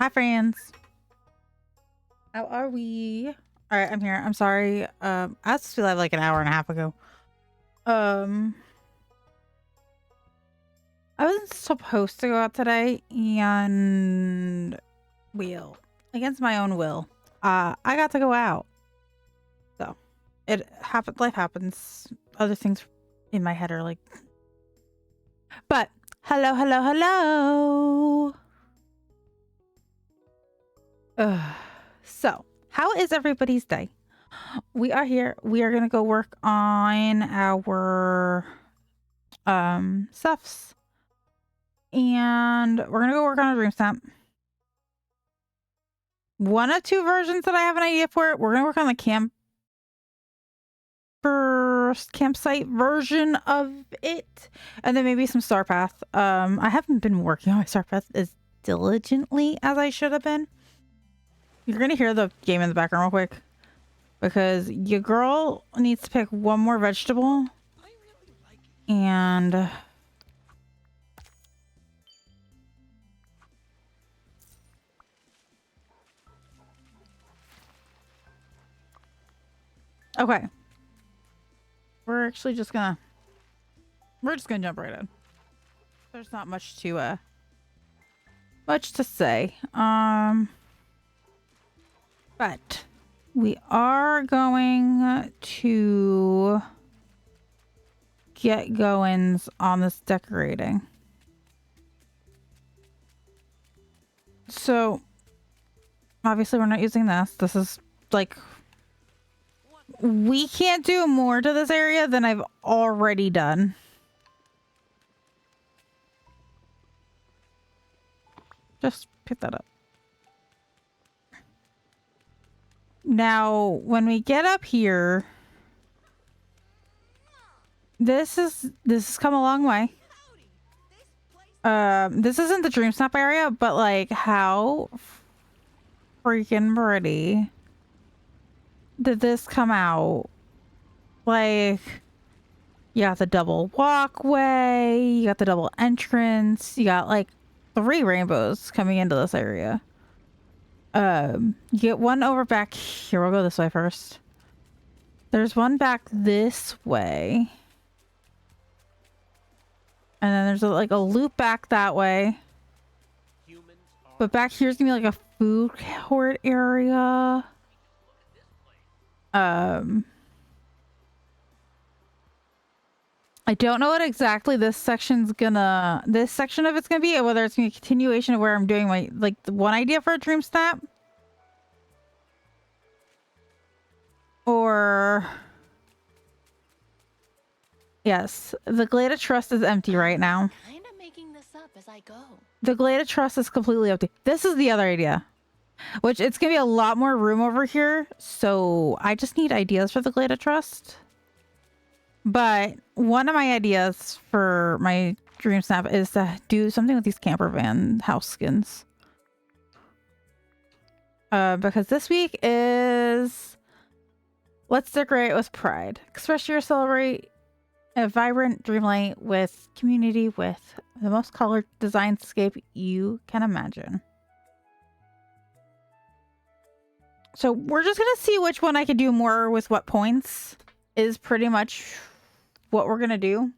Hi, friends. How are we? All right, I'm here. I'm sorry. I was supposed to be live like an hour and a half ago. Um, I wasn't supposed to go out today, and against my own will, I got to go out. So it happened. Life happens. Other things in my head are like, but hello, hello, hello. So how is everybody's day? We are here. We are gonna go work on our stuffs, and we're gonna go work on a DreamSnap. One of two versions that I have an idea for it. We're gonna work on the campsite version of it, and then maybe some Star Path. I haven't been working on my Star Path as diligently as I should have been. You're gonna hear the game in the background real quick because your girl needs to pick one more vegetable, and okay. We're just gonna jump right in. There's not much to say. But we are going to get goings on this decorating. So obviously we're not using this. This is like, we can't do more to this area than I've already done. Just pick that up. Now, when we get up here, this has come a long way. This isn't the DreamSnap area, but like, how freaking pretty did this come out? Like, you got the double walkway, you got the double entrance, you got like 3 rainbows coming into this area. You get one over back here. We'll go this way first. There's one back this way. And then there's like a loop back that way. But back here's gonna be like a food court area. I don't know what exactly this section of it's gonna be, whether it's gonna be a continuation of where I'm doing my, like, the one idea for a DreamSnap. Or... Yes, the Glade of Trust is empty right now. Kinda making this up as I go. The Glade of Trust is completely empty. This is the other idea. Which, it's gonna be a lot more room over here, so I just need ideas for the Glade of Trust. But one of my ideas for my DreamSnap is to do something with these camper van house skins. Because this week is Let's Decorate with Pride. Express your celebrate a vibrant dreamlight with community with the most colored design scape you can imagine. So we're just gonna see which one I can do more with what points is pretty much what we're gonna do.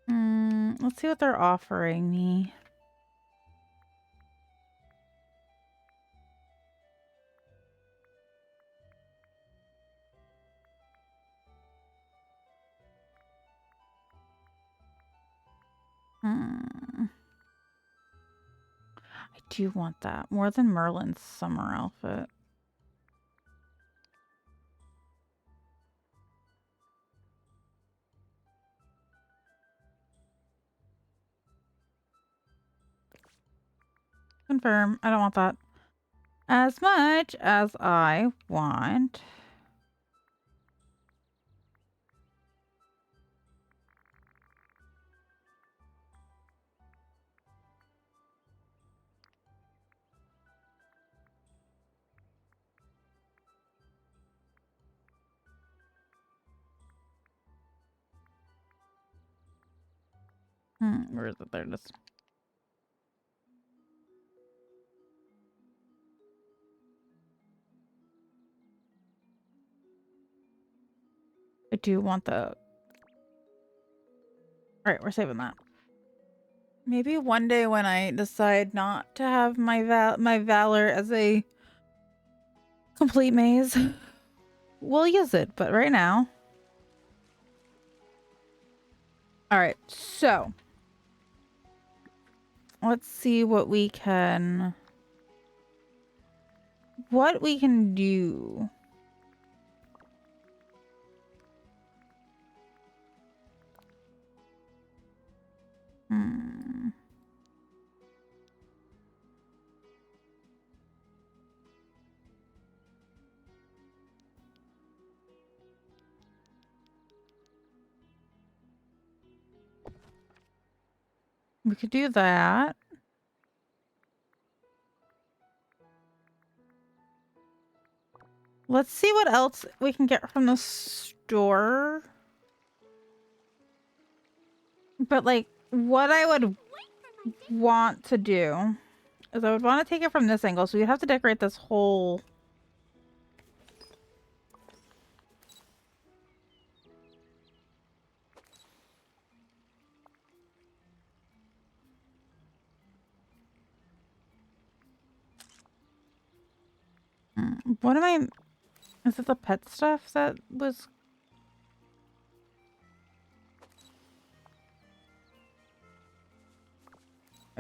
Let's see what they're offering me. I do want that more than Merlin's summer outfit. Confirm. I don't want that as much as I want. Where is it? There it is. I do want the... Alright, we're saving that. Maybe one day when I decide not to have my valor as a complete maze, we'll use it. But right now... Alright, so... Let's see what we can... What we can do. We could do that. Let's see what else we can get from the store. But like, what I would want to do is I would want to take it from this angle. So we'd have to decorate this whole... What am I... Is it the pet stuff that was...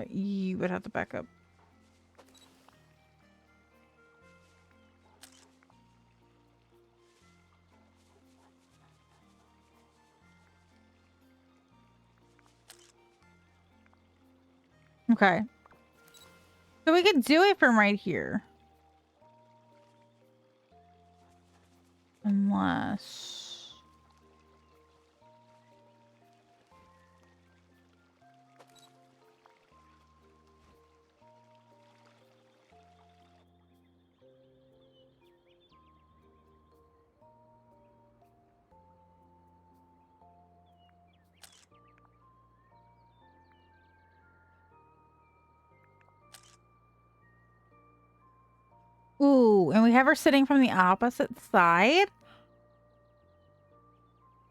You would have to back up. Okay. So we could do it from right here. Unless... Ooh, and we have her sitting from the opposite side.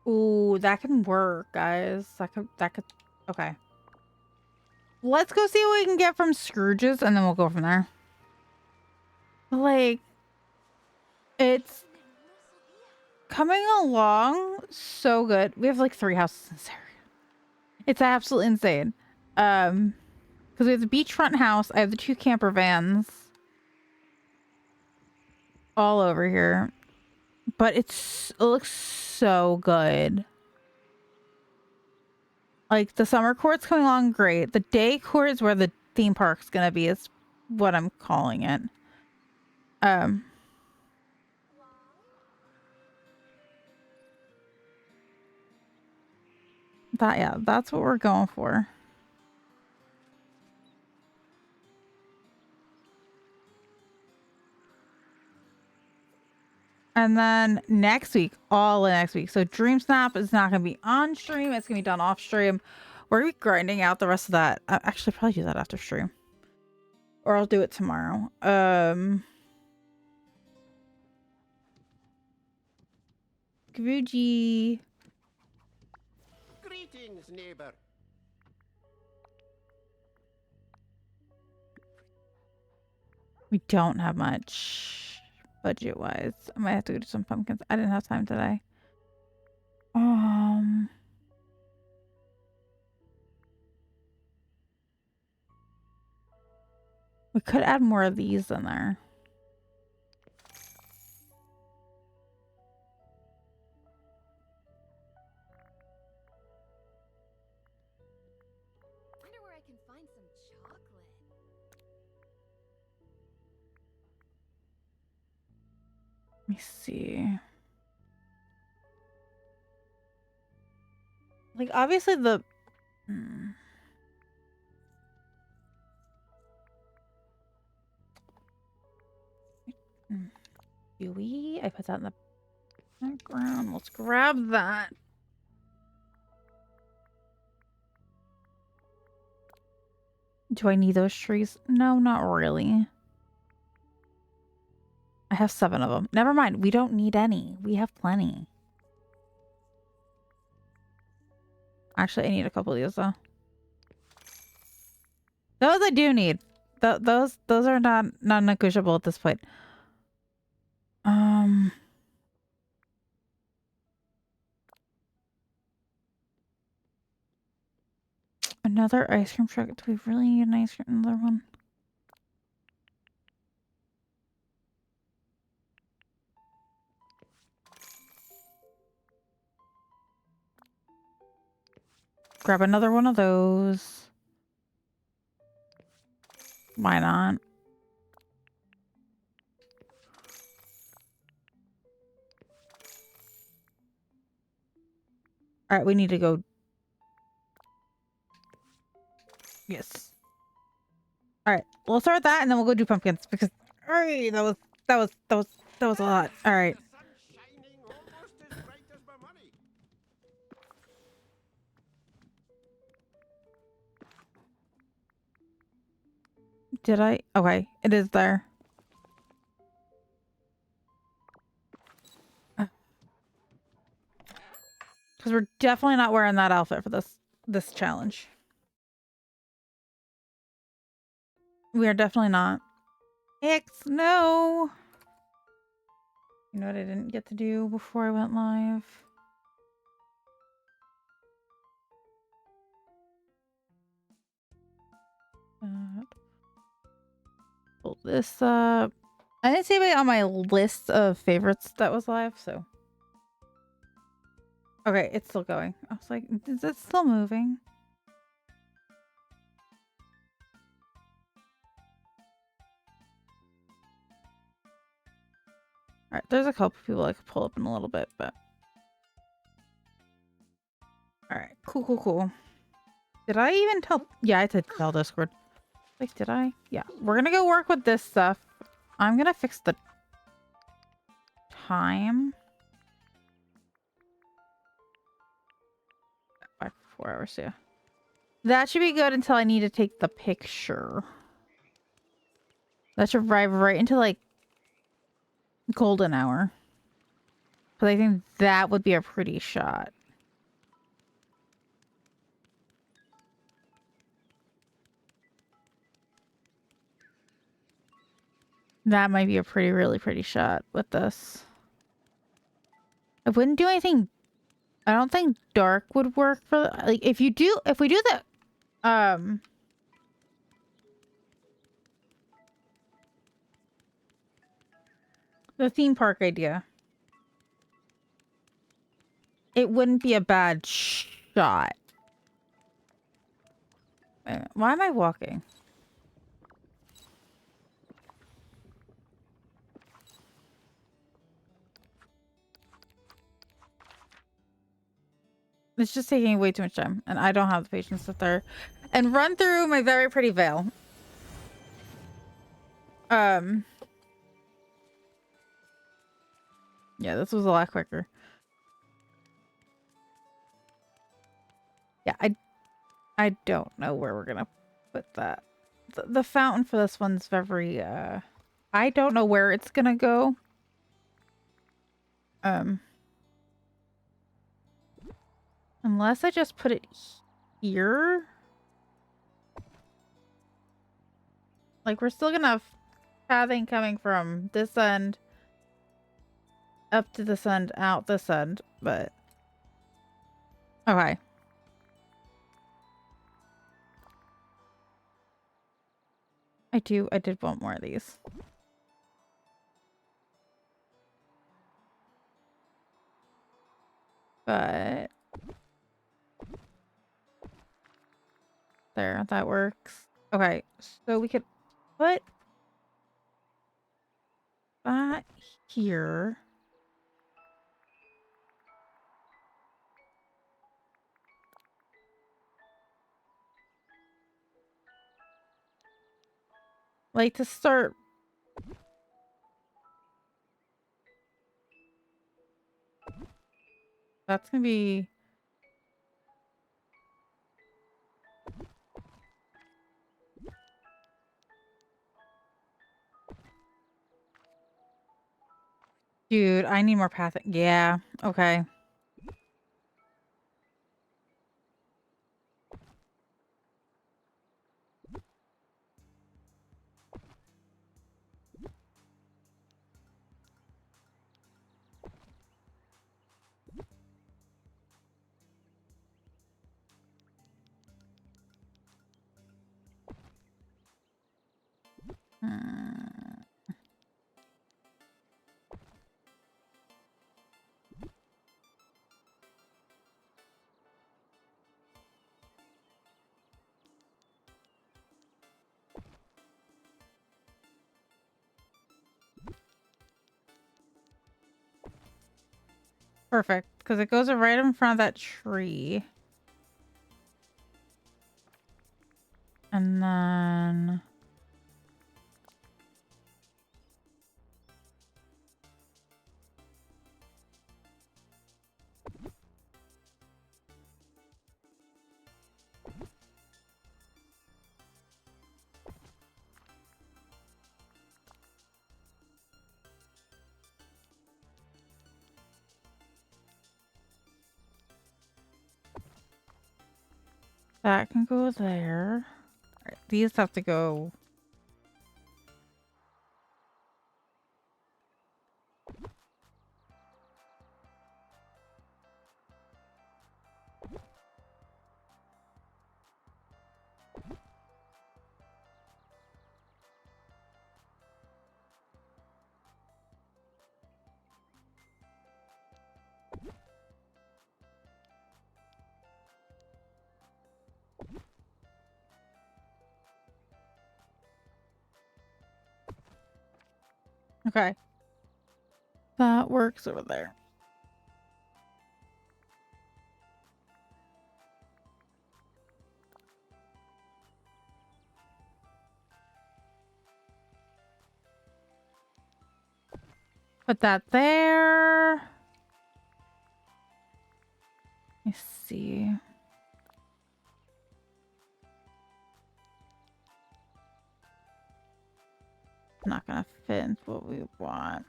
Ooh, that can work, guys. That could, okay. Let's go see what we can get from Scrooge's and then we'll go from there. Like, it's coming along so good. We have like 3 houses in this area. It's absolutely insane. Because we have the beachfront house. I have the 2 camper vans all over here. But it looks so good. Like, the summer court's coming along great. The day court is where the theme park's gonna be, is what I'm calling it. Yeah, that's what we're going for. And then next week, all in next week. So DreamSnap is not going to be on stream. It's going to be done off stream. We're going to be grinding out the rest of that. I'll actually probably do that after stream. Or I'll do it tomorrow. Gucci. Greetings, neighbor. We don't have much budget-wise. I might have to go do some pumpkins. I didn't have time today. We could add more of these in there. Wonder where I can find some chocolate. Let me see. Like, obviously the... Do we? I put that in the background. Let's grab that. Do I need those trees? No, not really. I have 7 of them. Never mind. We don't need any. We have plenty. Actually, I need a couple of these though. Those I do need. Those are not non-negotiable at this point. Another ice cream truck. Do we really need an ice cream? Another one? Grab another one of those. Why not? All right, we need to go. Yes. All right, we'll start with that, and then we'll go do pumpkins because alright, that was a lot. All right. Did I? Okay, it is there. Because we're definitely not wearing that outfit for this challenge. We are definitely not. X, no. You know what I didn't get to do before I went live? Pull this up. I didn't see anybody on my list of favorites that was live, so. Okay, it's still going. I was like, is it still moving? Alright, there's a couple people I could pull up in a little bit, but. Alright, cool. Did I even tell? Yeah, I did tell Discord. Like, did I? Yeah, we're gonna go work with this stuff. I'm gonna fix the time. Back 4 hours, yeah. That should be good until I need to take the picture. That should arrive right into like golden hour. But I think that would be a pretty shot. That might be a really pretty shot with this. I wouldn't do anything. I don't think dark would work for like if we do the theme park idea. It wouldn't be a bad shot. Why am I walking? It's just taking way too much time, and I don't have the patience to sit there and run through my very pretty veil. Yeah, this was a lot quicker. Yeah, I don't know where we're gonna put that. The fountain for this one's very I don't know where it's gonna go. Unless I just put it here. Like we're still gonna have pathing coming from this end up to this end, out this end, but okay. I did want more of these. But there, that works. Okay, so we could put that here. Like to start. That's gonna be. Dude, I need more pathing. Yeah, okay. Hmm. Perfect, because it goes right in front of that tree. And then... that can go there. Alright, these have to go... Okay. That works over there. Put that there. Let me see. Not gonna fit into what we want.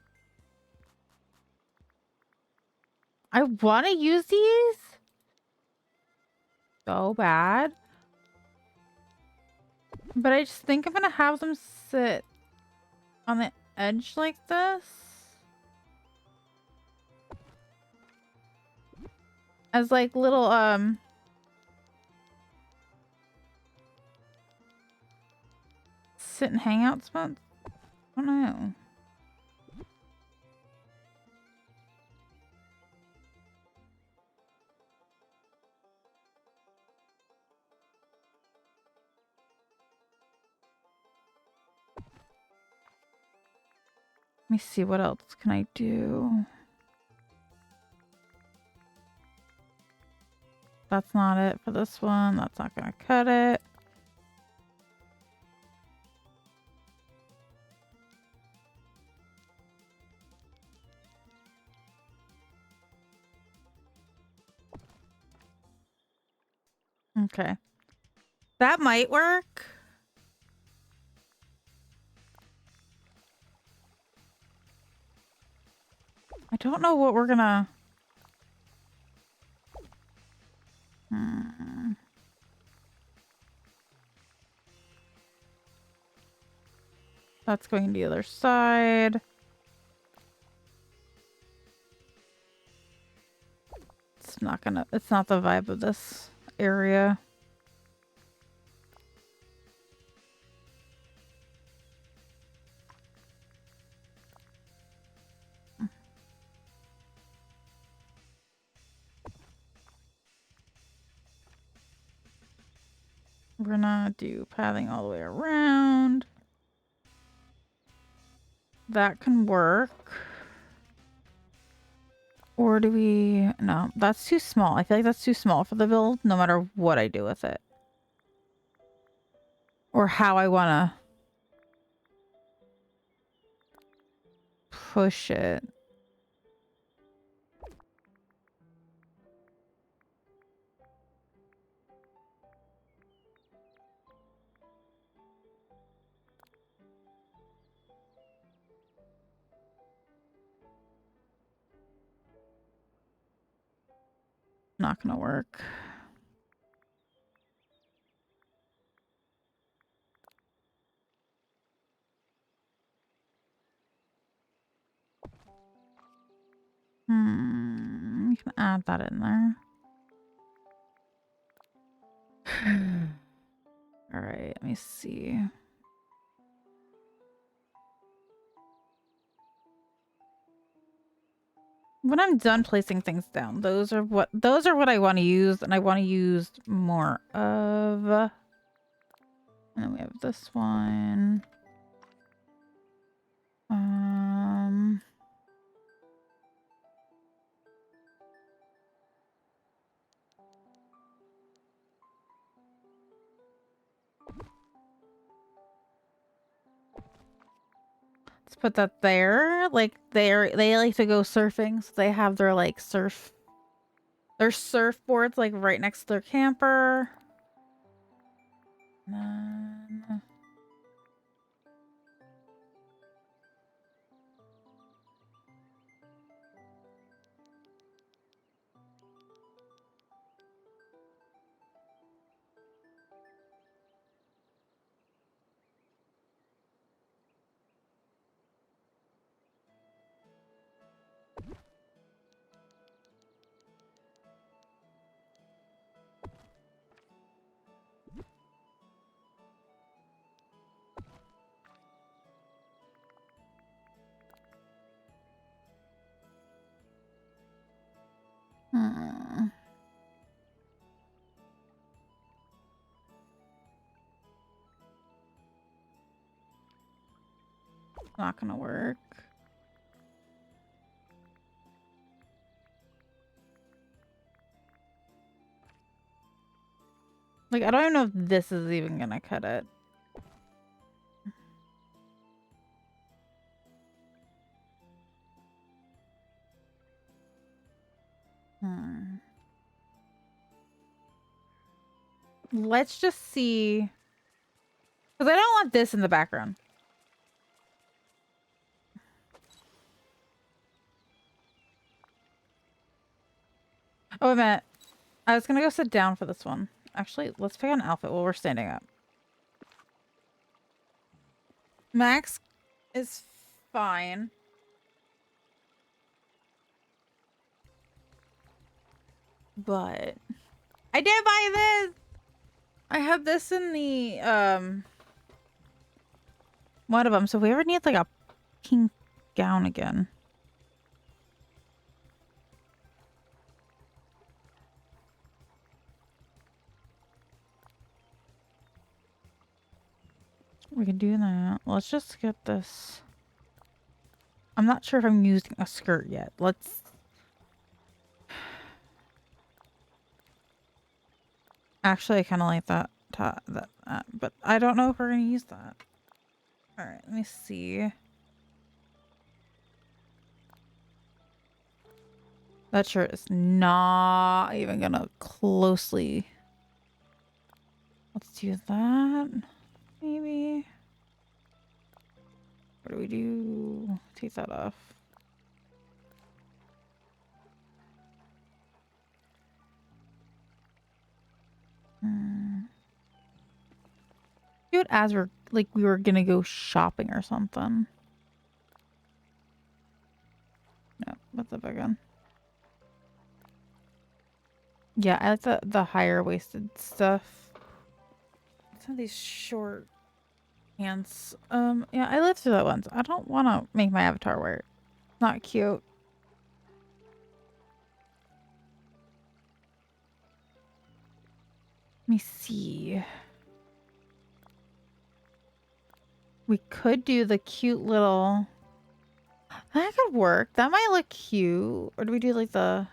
I want to use these so bad, but I just think I'm gonna have them sit on the edge like this as like little sit and hang out spots. I don't know. Let me see, what else can I do? That's not it for this one. That's not gonna cut it. Okay. That might work. I don't know what we're gonna... That's going to the other side. It's not gonna... It's not the vibe of this area. We're gonna do pathing all the way around. That can work. Or do we... No, that's too small. I feel like that's too small for the build, no matter what I do with it. Or how I want to push it. Not gonna work. You can add that in there. All right, let me see. When I'm done placing things down, those are what I want to use, and I want to use more of. And then we have this one. Let's put that there. Like they like to go surfing, so they have their like their surfboards like right next to their camper. And then... Not gonna work. Like, I don't even know if this is even gonna cut it. Let's just see. Because I don't want this in the background. Oh, wait a minute. I was gonna go sit down for this one. Actually, let's pick an outfit while we're standing up. Max is fine. But I did buy this. I have this in the one of them. So if we ever need like a pink gown again. We can do that. Let's just get this. I'm not sure if I'm using a skirt yet. Let's... Actually, I kind of like that, but I don't know if we're going to use that. All right, let me see. That shirt is not even going to closely... Let's do that. Maybe. What do we do? Take that off. Do it as we're like we were gonna go shopping or something. No, that's a big one. Yeah, I like the higher waisted stuff. Some of these short pants. Yeah, I lived through that once. I don't want to make my avatar wear it. Not cute. Let me see. We could do the cute little... That could work. That might look cute. Or do we do like the...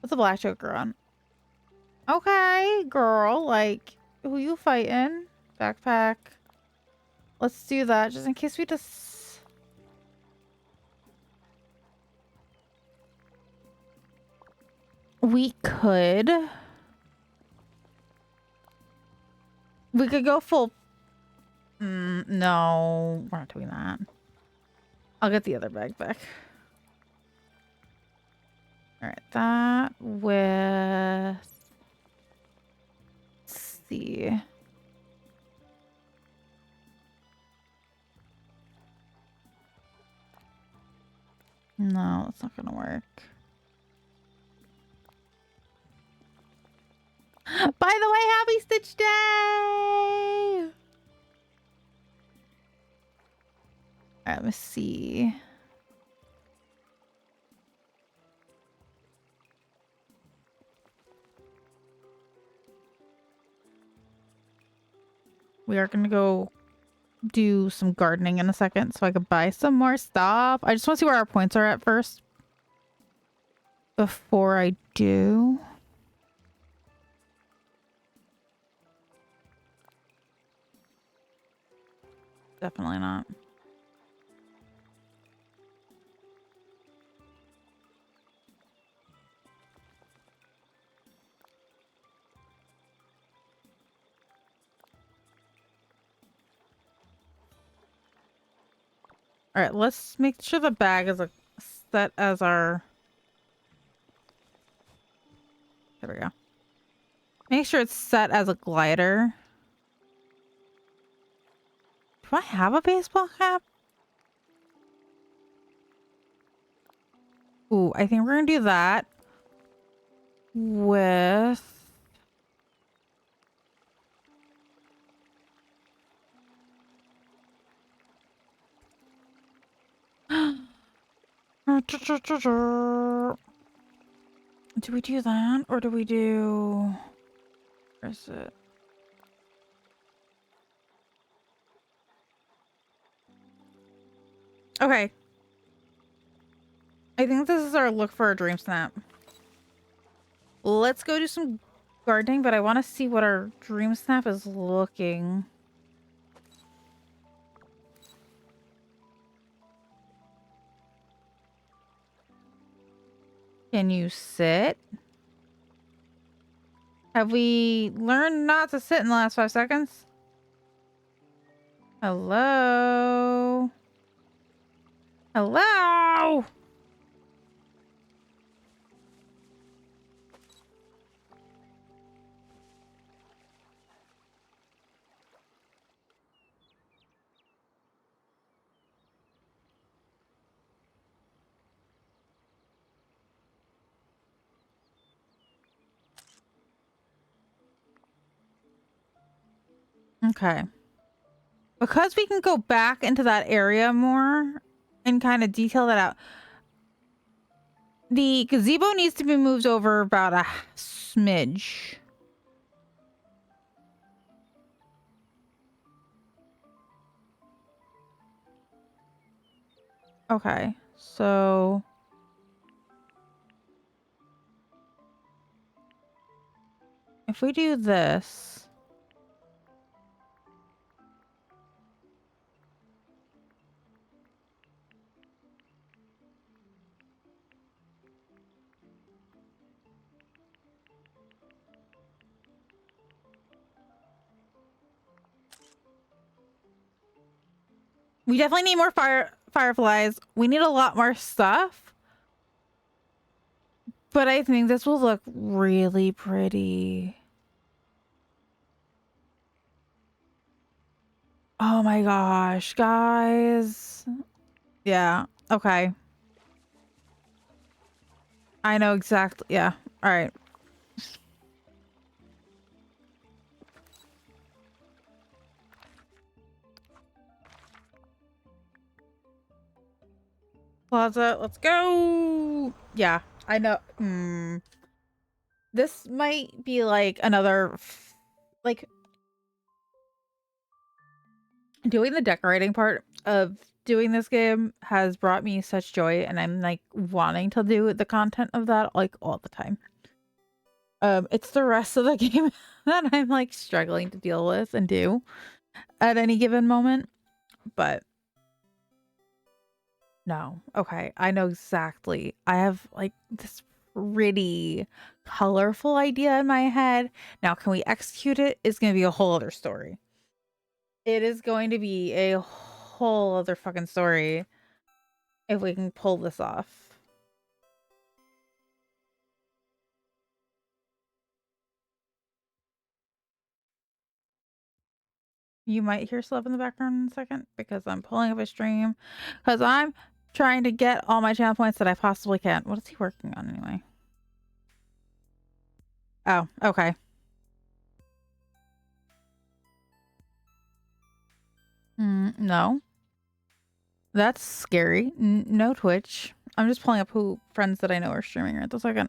What's the black choker on? Okay, girl. Like, who you fighting? Backpack. Let's do that just in case we just... We could... We could go full... no, we're not doing that. I'll get the other bag back. All right, that with... Let's see. No, that's not gonna work. By the way, happy Stitch Day! Alright, let me see. We are going to go do some gardening in a second so I could buy some more stuff. I just want to see where our points are at first before I do. Definitely not. All right, let's make sure the bag is set as our... There we go. Make sure it's set as a glider. Do I have a baseball cap? Ooh, I think we're gonna do that with... Do we do that or do we do... Where is it? Okay. I think this is our look for a DreamSnap. Let's go do some gardening, but I want to see what our DreamSnap is looking. Can you sit? Have we learned not to sit in the last 5 seconds? Hello? Hello? Okay. Because we can go back into that area more and kind of detail that out. The gazebo needs to be moved over about a smidge. Okay, so... if we do this... we definitely need more fireflies. We need a lot more stuff. But I think this will look really pretty. Oh my gosh, guys. Yeah, okay. I know exactly. Yeah, all right. Plaza, let's go. Yeah, I know. This might be like another... like, doing the decorating part of doing this game has brought me such joy, and I'm like wanting to do the content of that like all the time. It's the rest of the game that I'm like struggling to deal with and do at any given moment. But no, okay, I know exactly. I have like this pretty colorful idea in my head. Now, can we execute it? It's gonna be a whole other story. It is going to be a whole other fucking story if we can pull this off. You might hear stuff in the background in a second because I'm pulling up a stream because I'm trying to get all my channel points that I possibly can. What is he working on anyway? Oh, okay. No. That's scary. No Twitch. I'm just pulling up who friends that I know are streaming right this second.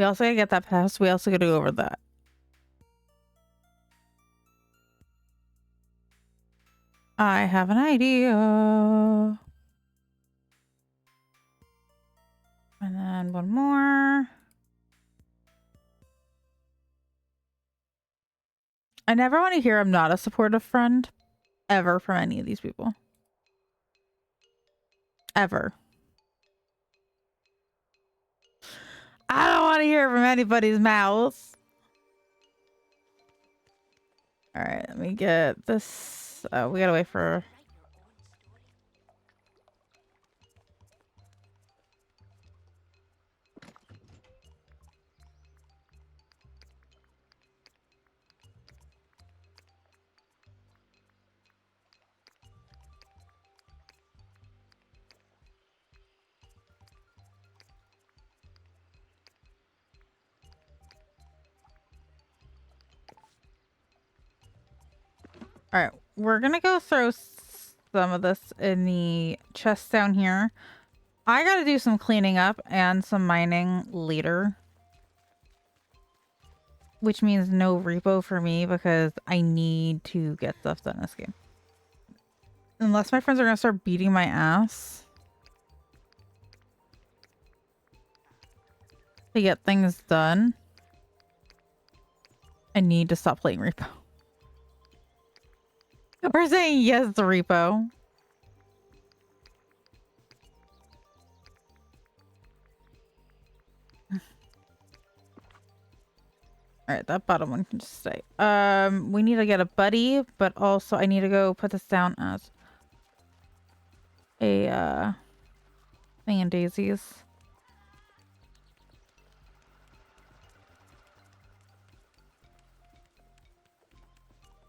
We also gotta get that pass. We also gotta go over that. I have an idea. And then one more. I never want to hear I'm not a supportive friend. Ever from any of these people. Ever. I don't want to hear from anybody's mouths. Alright, let me get this. We gotta wait for... Alright, we're gonna go throw some of this in the chest down here. I gotta do some cleaning up and some mining later. Which means no repo for me because I need to get stuff done this game. Unless my friends are gonna start beating my ass to get things done, I need to stop playing repo. We're saying yes to repo. Alright, that bottom one can just stay. We need to get a buddy, but also I need to go put this down as a thing in daisies.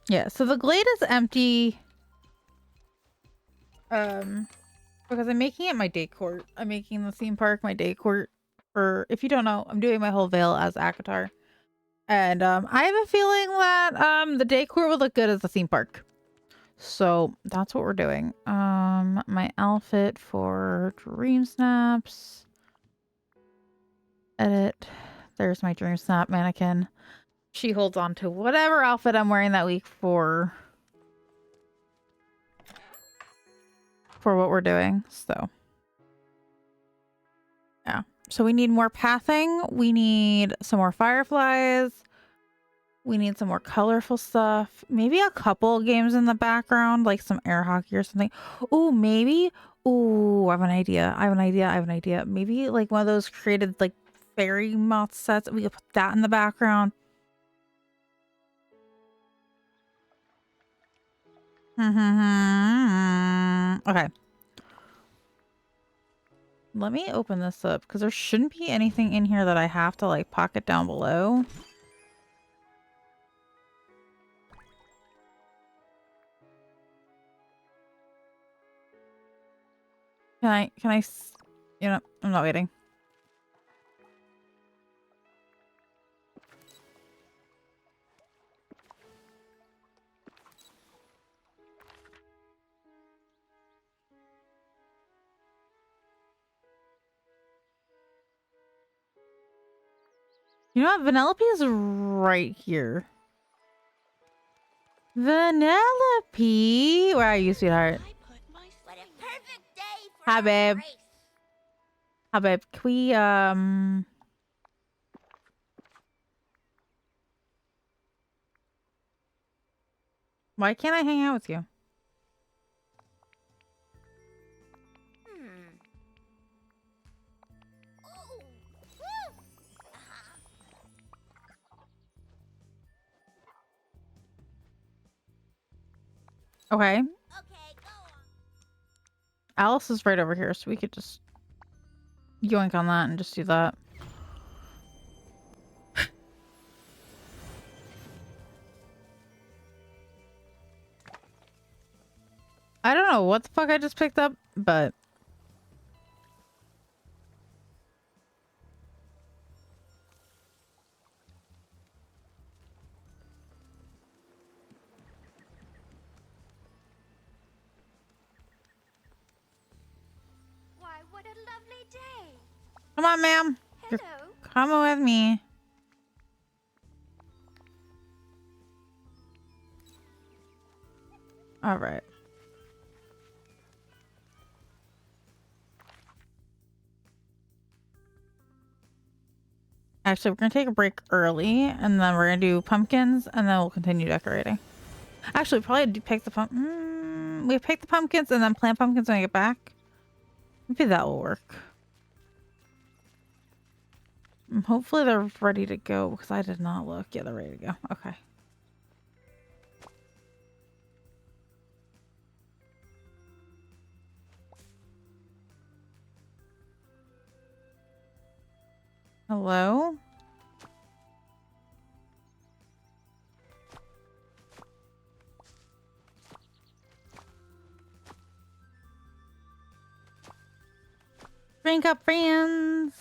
Yeah, so the glade is empty. Because I'm making it my day court. I'm making the theme park my day court. For, if you don't know, I'm doing my whole veil as Akatar. And I have a feeling that the day court would look good as the theme park. So that's what we're doing. My outfit for DreamSnaps. Edit. There's my DreamSnap mannequin. She holds on to whatever outfit I'm wearing that week for what we're doing. So yeah. So we need more pathing. We need some more fireflies. We need some more colorful stuff. Maybe a couple games in the background, like some air hockey or something. Oh, maybe. Oh, I have an idea. Maybe like one of those created like fairy moth sets. We could put that in the background. Okay. Let me open this up because there shouldn't be anything in here that I have to like pocket down below. You know, I'm not waiting. You know what? Vanellope is right here. Vanellope! Where are you, sweetheart? What a perfect day for Hi, a babe. race. Hi, babe. Can we, why can't I hang out with you? Ooh. Woo. Okay. Okay, go on. Alice is right over here, so we could just yoink on that and just do that. I don't know what the fuck I just picked up, but... Why, what a lovely day. Come on, ma'am. Hello. Come with me. All right. Actually, we're gonna take a break early, and then we're gonna do pumpkins, and then we'll continue decorating. Actually, probably do pick the we pick the pumpkins and then plant pumpkins when I get back. Maybe that will work. Hopefully they're ready to go because I did not look. Yeah, they're ready to go. Okay. Hello? Drink up, friends.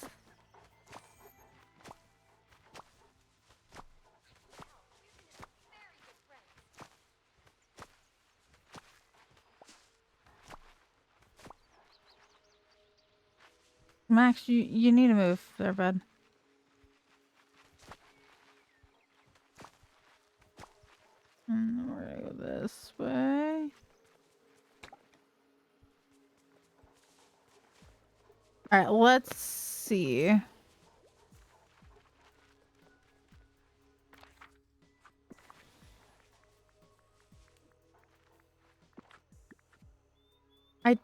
Max, you need to move there, bud. We're gonna go this way. All right, let's see.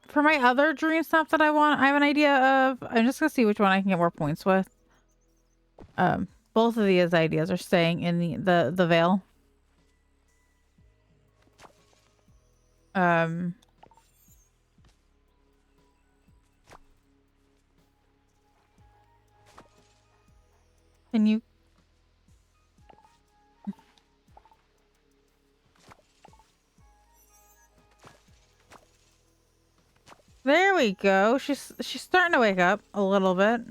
For my other dream stuff that I want, I have an idea of. I'm just gonna see which one I can get more points with. Both of these ideas are staying in the veil. Can you? There we go. She's starting to wake up a little bit.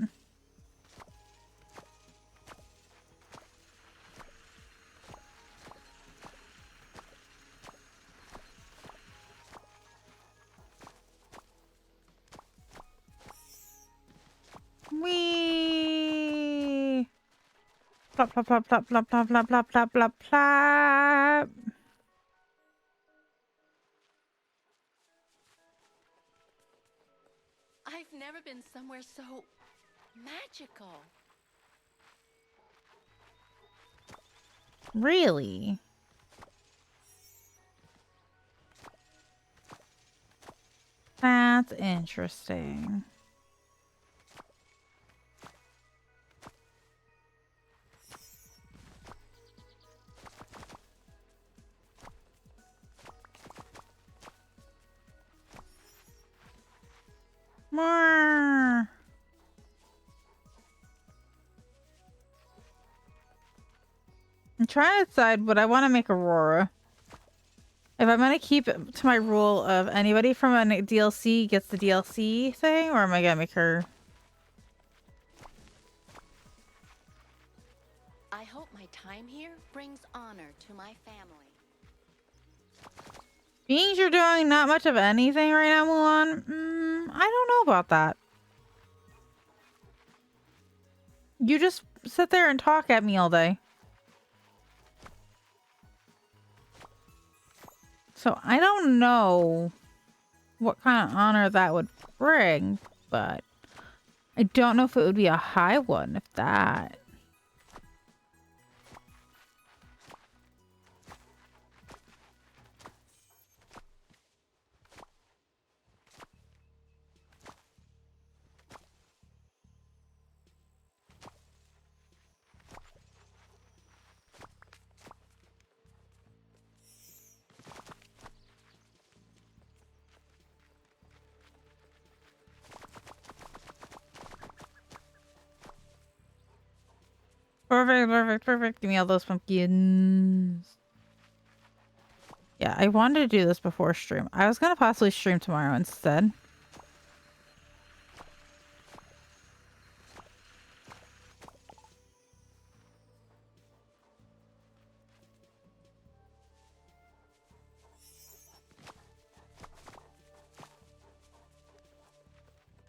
Wee. Plop plop plop plop plop plop plop plop plop plop plop. I've never been somewhere so magical. Really? That's interesting. More. I'm trying to decide what I want to make Aurora. If I'm gonna keep it to my rule of anybody from a DLC gets the DLC thing, or am I gonna make her? I hope my time here brings honor to my family. Being you're doing not much of anything right now, Mulan. I don't know about that. You just sit there and talk at me all day. So I don't know what kind of honor that would bring, but I don't know if it would be a high one, if that. Perfect, perfect, perfect. Give me all those pumpkins. Yeah, I wanted to do this before stream. I was going to possibly stream tomorrow instead.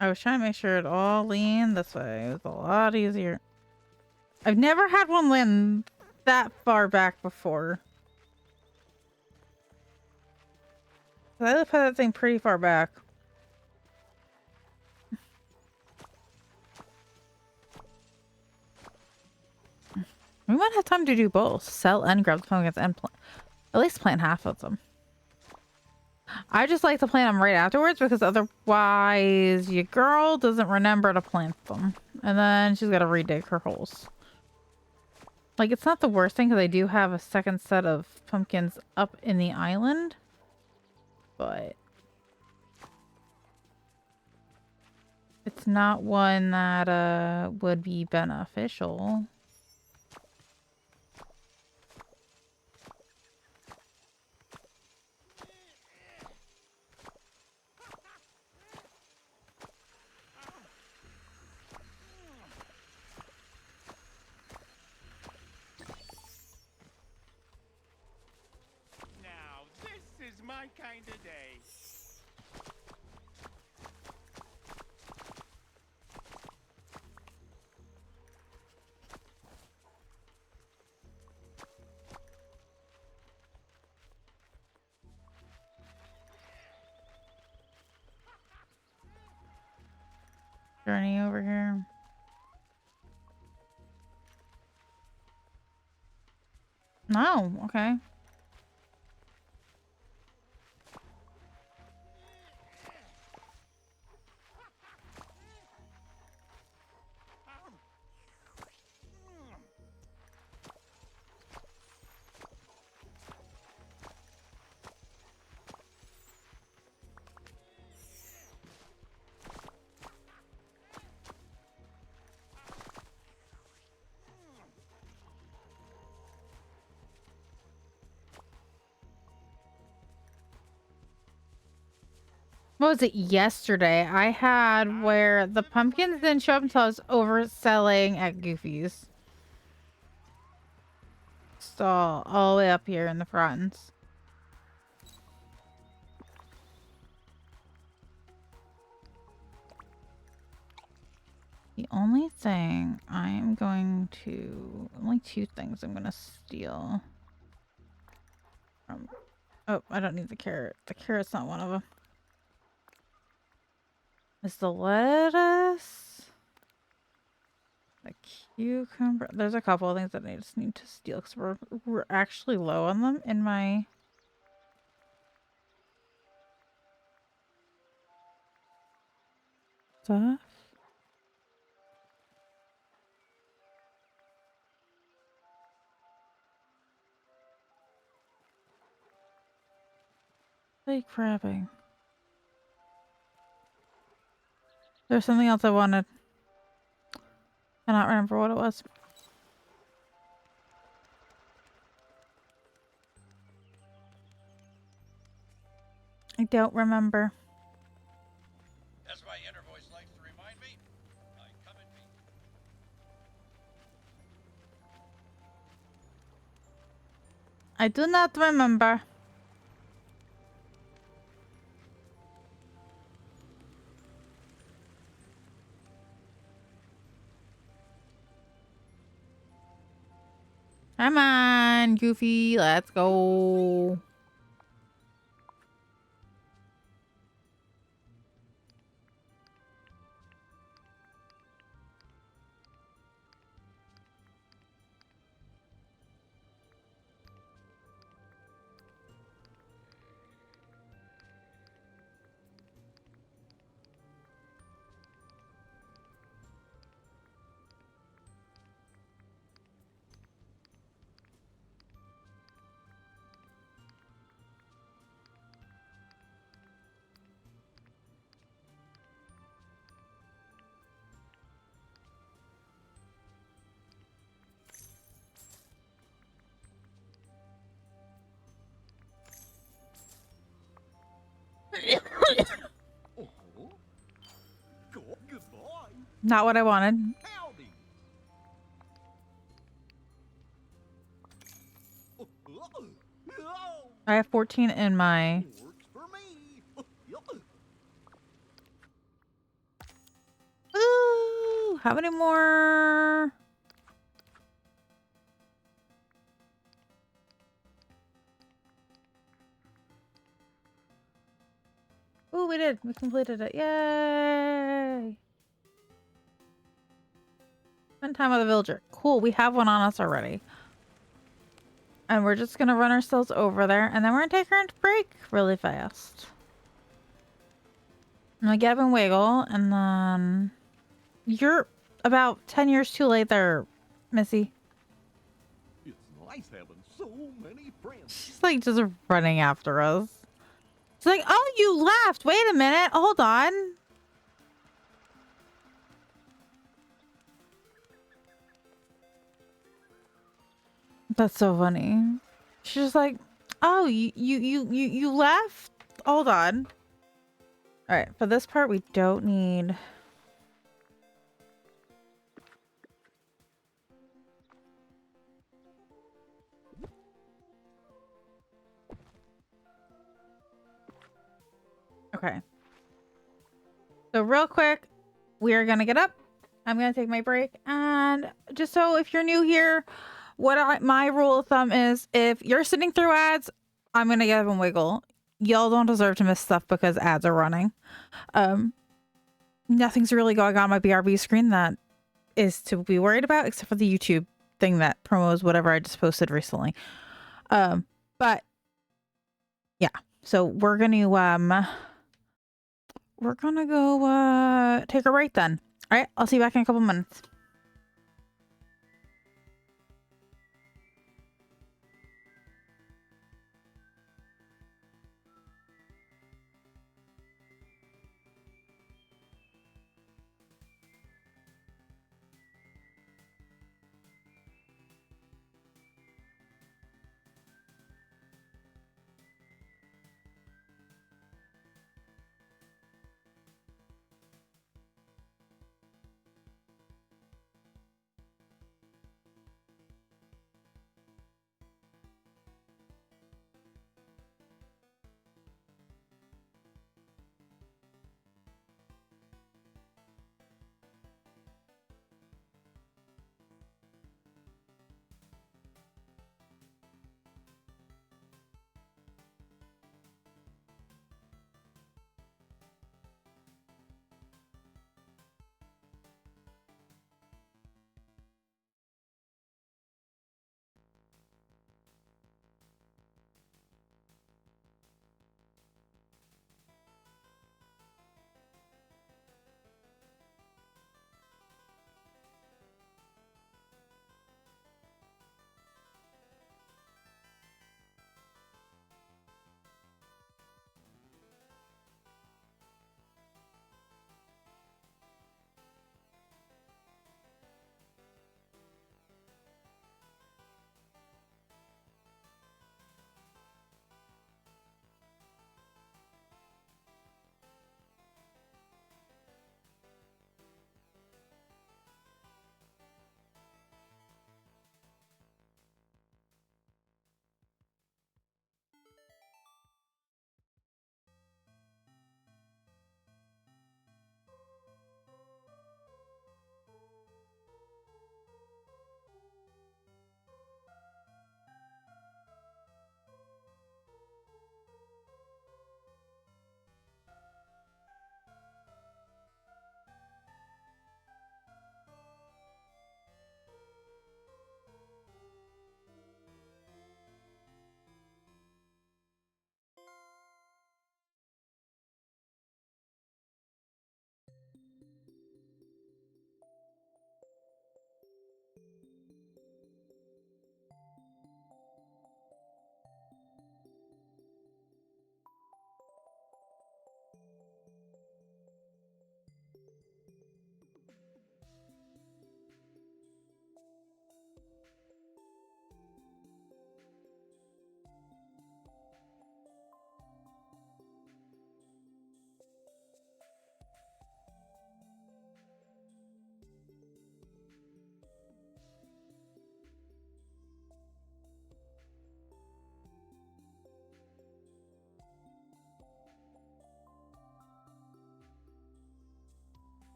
I was trying to make sure it all leaned this way. It was a lot easier. I've never had one land that far back before. I put that thing pretty far back. We might have time to do both. Sell and grab the pumpkins and at least plant half of them. I just like to plant them right afterwards because otherwise your girl doesn't remember to plant them. And then she's got to redig her holes. Like, it's not the worst thing because I do have a second set of pumpkins up in the island. But it's not one that would be beneficial. Now, this is my kind of day. Journey over here. No, okay. What was it yesterday? I had where the pumpkins didn't show up until I was overselling at Goofy's. Stall all the way up here in the fronts. The only thing I'm going to... Only two things I'm going to steal. Oh, I don't need the carrot. The carrot's not one of them. Is the lettuce... The cucumber... There's a couple of things that I just need to steal because we're actually low on them in my... stuff. Like crabbing. There's something else I wanted. Cannot remember what it was. I don't remember. As my inner voice likes to remind me, I come in peace. I do not remember. Come on, Goofy, let's go. Goodbye. Not what I wanted. Howdy. I have 14 in my... Works for me. Ooh, how many more? we did. We completed it. Yay! Spend time with a villager. Cool, we have one on us already. And we're just gonna run ourselves over there, and then we're gonna take our break really fast. I'm gonna get up and wiggle, and then... You're about 10 years too late there, Missy. It's nice having so many friends. She's like just running after us. She's like, oh, you left. Wait a minute. Hold on. That's so funny. She's just like, oh, you left? Hold on. All right, for this part, we don't need... Okay. So real quick, we are going to get up. I'm going to take my break. And just so if you're new here, my rule of thumb is if you're sitting through ads, I'm going to get up and wiggle. Y'all don't deserve to miss stuff because ads are running. Nothing's really going on my BRB screen that is to be worried about, except for the YouTube thing that promos whatever I just posted recently. But yeah, so we're gonna go take a break then. All right, I'll see you back in a couple minutes.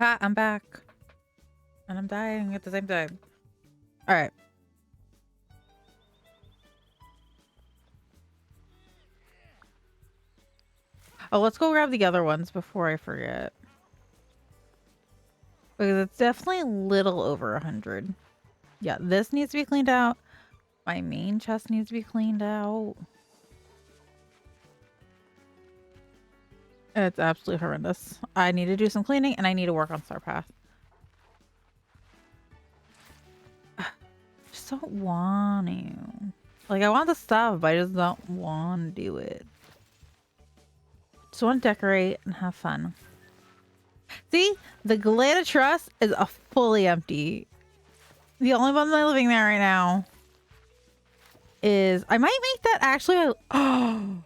Ah, I'm back. And I'm dying at the same time. Alright. Oh, let's go grab the other ones before I forget. Because it's definitely a little over 100. Yeah, this needs to be cleaned out. My main chest needs to be cleaned out. It's absolutely horrendous. I need to do some cleaning and I need to work on Star Path. Just don't want to. Like, I want the stuff, but I just don't want to do it. Just want to decorate and have fun. See? The Galata Trust is a fully empty. The only one that's living there right now is... I might make that actually... Oh!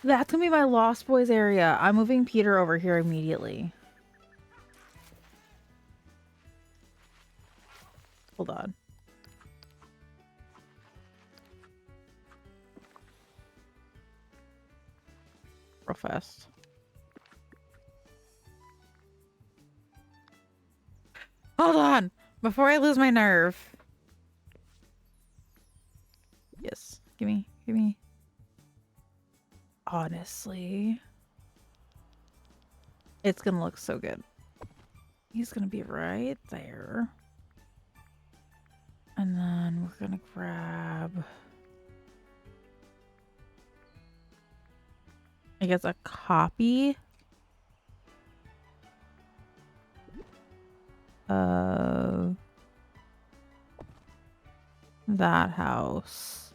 That's gonna be my Lost Boys area. I'm moving Peter over here immediately. Hold on. Real fast. Hold on! Before I lose my nerve. Yes. Give me. Honestly. It's gonna look so good. He's gonna be right there. And then we're gonna grab... I guess a copy of that house.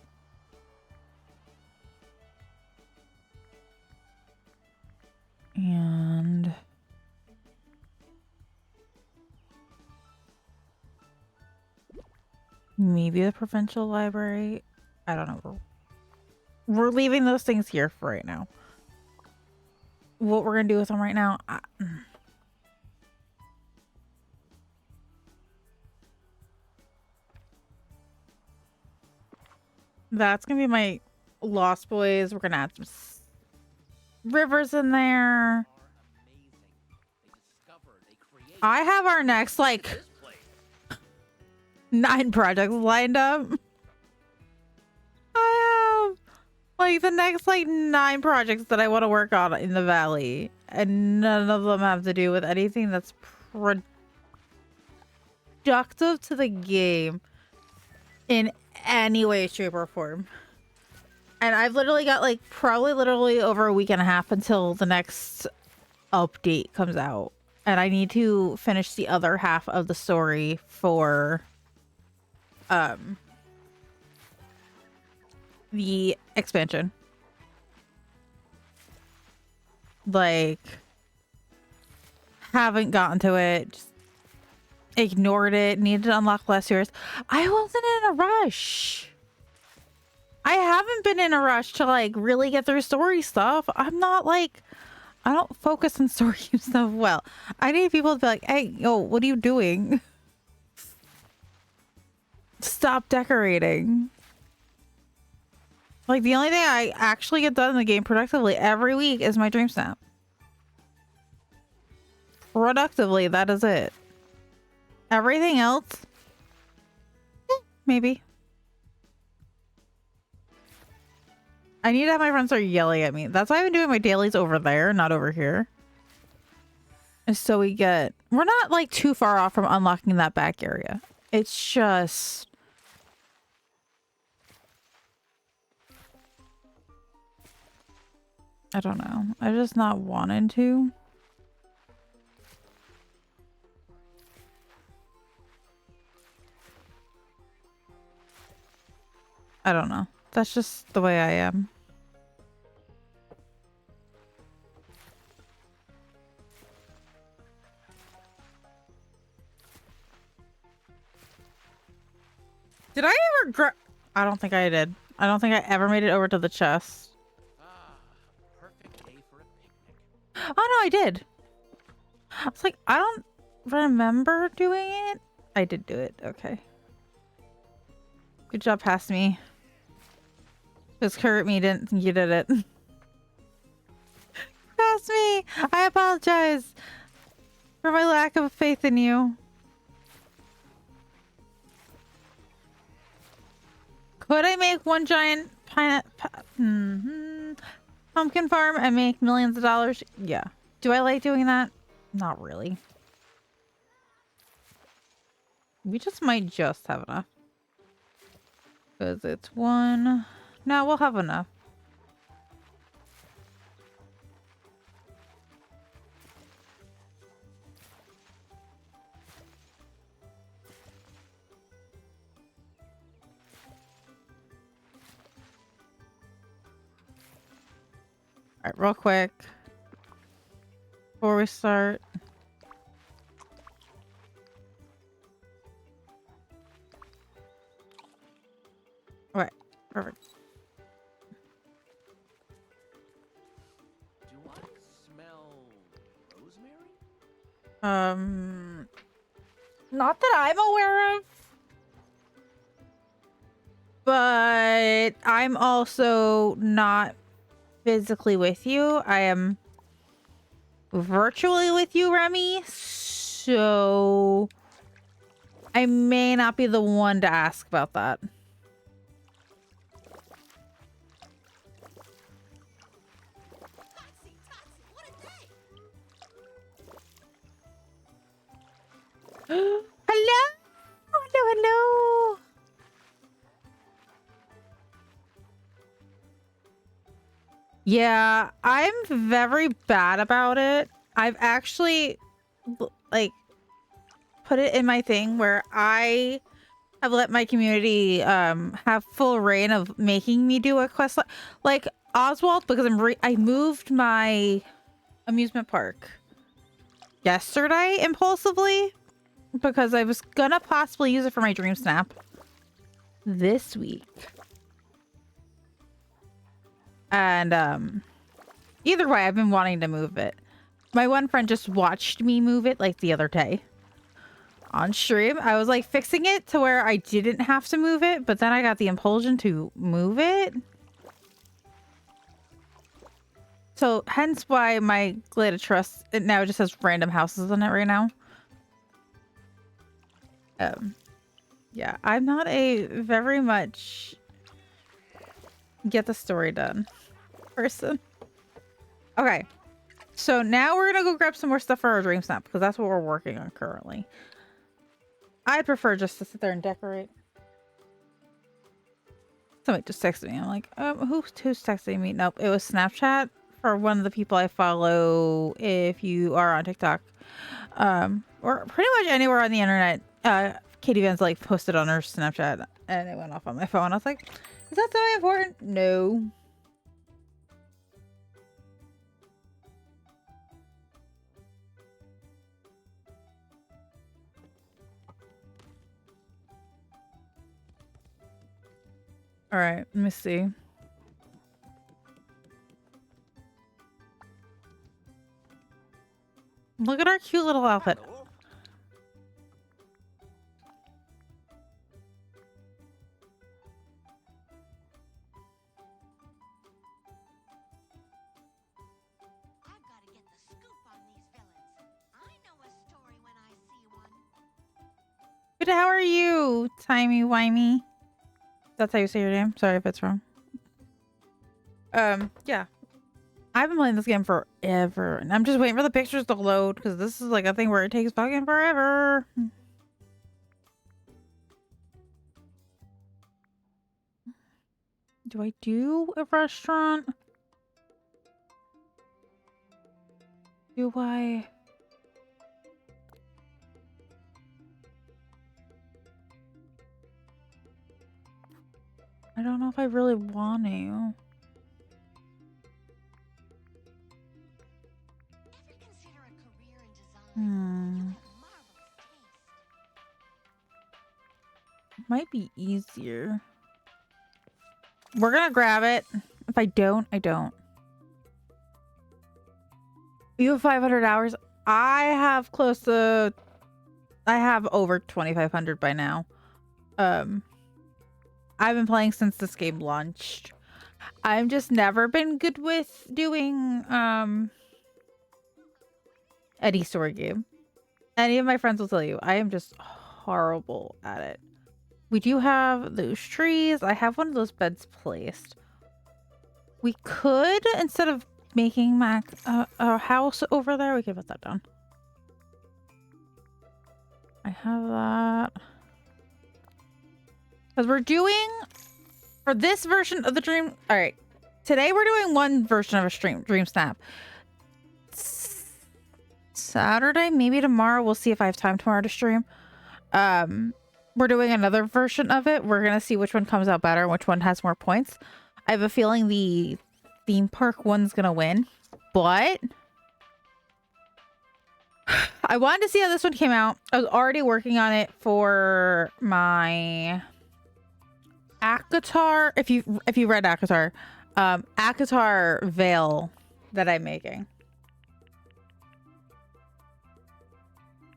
And maybe the provincial library. I don't know. We're leaving those things here for right now. What we're gonna do with them right now, that's gonna be my Lost Boys. We're gonna add some rivers in there. I have our next like 9 projects lined up. I have like the next like 9 projects that I want to work on in the valley, and none of them have to do with anything that's productive to the game in any way, shape, or form. And I've literally got like probably literally over a week and a half until the next update comes out. And I need to finish the other half of the story for the expansion. Like, haven't gotten to it. Just ignored it. Needed to unlock less yours. I wasn't in a rush. I haven't been in a rush to like really get through story stuff. I'm not like, I don't focus on story stuff well. I need people to be like, hey, yo, what are you doing? Stop decorating. Like, the only thing I actually get done in the game productively every week is my DreamSnap. Productively, that is it. Everything else, maybe. I need to have my friends start yelling at me. That's why I've been doing my dailies over there, not over here. And so we're not like too far off from unlocking that back area. It's just... I don't know. I just not wanted to. I don't know. That's just the way I am. Did I ever I don't think I did. I don't think I ever made it over to the chest. Perfect day for a picnic. Oh no, I did. I was like, I don't remember doing it. I did do it. Okay. Good job, past me. Just hurt me, didn't think you did it. Past me! I apologize. for my lack of faith in you. Could I make one giant pumpkin farm and make millions of dollars? Yeah. Do I like doing that? Not really. We just might just have enough. Because it's one. No, we'll have enough. All right, real quick. Before we start. All right, perfect. Do I smell rosemary? Not that I'm aware of. But I'm also not physically with you. I am virtually with you, Remy. So I may not be the one to ask about that. Totsy, Totsy, what a day! Hello? Hello, hello. Yeah, I'm very bad about it. I've actually like put it in my thing where I have let my community have full reign of making me do a quest like Oswald, because I moved my amusement park yesterday impulsively because I was gonna possibly use it for my DreamSnap this week. And either way, I've been wanting to move it. My one friend just watched me move it like the other day on stream. I was like fixing it to where I didn't have to move it, but then I got the impulsion to move it. So hence why my Glade of Trust, it now just has random houses on it right now. Yeah, I'm not a very much get the story done person. Okay, so now we're gonna go grab some more stuff for our DreamSnap because that's what we're working on currently. I'd prefer just to sit there and decorate. Somebody just texted me. I'm like, who's texting me? Nope, it was Snapchat for one of the people I follow. If you are on TikTok, or pretty much anywhere on the internet, Katie Van's like posted on her Snapchat, and it went off on my phone. I was like, is that so important? No. All right, let me see. Look at our cute little outfit. Hello? I've got to get the scoop on these villains. I know a story when I see one. Good, how are you, Timey Wimey? That's how you say your name? Sorry if it's wrong. Yeah. I've been playing this game forever, and I'm just waiting for the pictures to load, because this is like a thing where it takes fucking forever. Do I do a restaurant? Do I? I don't know if I really want to. Ever consider a career in design? You have marvelous taste. Might be easier. We're gonna grab it. If I don't, I don't. You have 500 hours. I have close to... I have over 2,500 by now. I've been playing since this game launched. I've just never been good with doing any story game. Any of my friends will tell you, I am just horrible at it. We do have those trees. I have one of those beds placed. We could, instead of making a house over there, we could put that down. I have that. Because we're doing, for this version of the dream, all right. Today we're doing one version of a DreamSnap. Saturday, maybe tomorrow. We'll see if I have time tomorrow to stream. We're doing another version of it. We're gonna see which one comes out better and which one has more points. I have a feeling the theme park one's gonna win, but I wanted to see how this one came out. I was already working on it for my Akatar. If you read Akatar, Akatar veil that I'm making.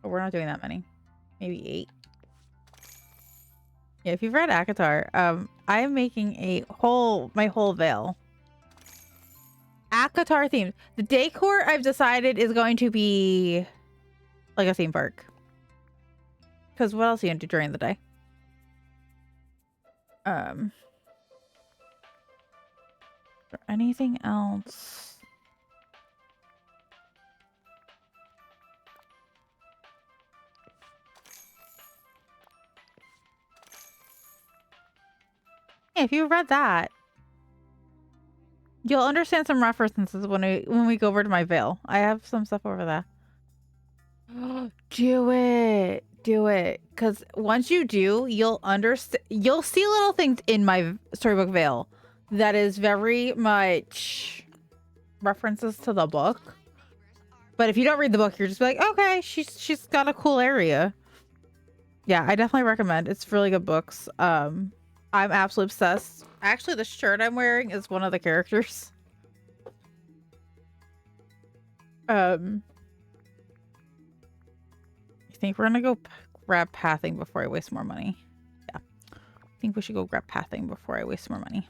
But we're not doing that many. Maybe 8. Yeah, if you've read Akatar, I am making my whole veil Akatar themed. The decor I've decided is going to be like a theme park. Because what else are you gonna do during the day? Is there anything else? Yeah, if you read that, you'll understand some references when we go over to my veil. I have some stuff over there. Do it. Do it. Because once you do, you'll understand. You'll see little things in my storybook veil that is very much references to the book. But if you don't read the book, you're just like, okay, she's got a cool area. Yeah, I definitely recommend. It's really good books. I'm absolutely obsessed. Actually, the shirt I'm wearing is one of the characters. I think we're gonna go grab pathing before I waste more money. Yeah. I think we should go grab pathing before I waste more money.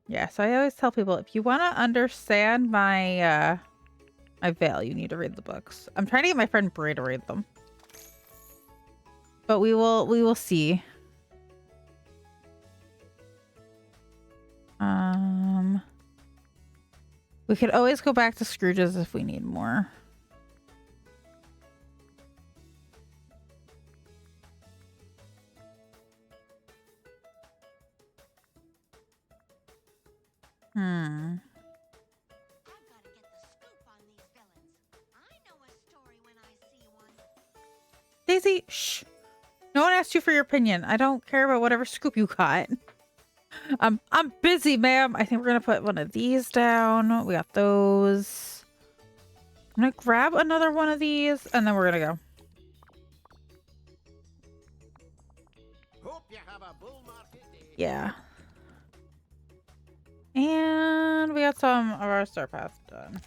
Yeah, so I always tell people, if you want to understand my my veil, you need to read the books. I'm trying to get my friend Brie to read them. But we will see. We could always go back to Scrooge's if we need more. I've got to get the scoop on these villains. I know a story when I see one. Daisy, shh. No one asked you for your opinion. I don't care about whatever scoop you got. I'm busy, ma'am. I think we're gonna put one of these down. We got those. I'm gonna grab another one of these and then we're gonna go. Hope you have a bull market day. Yeah. And we got some of our star path done.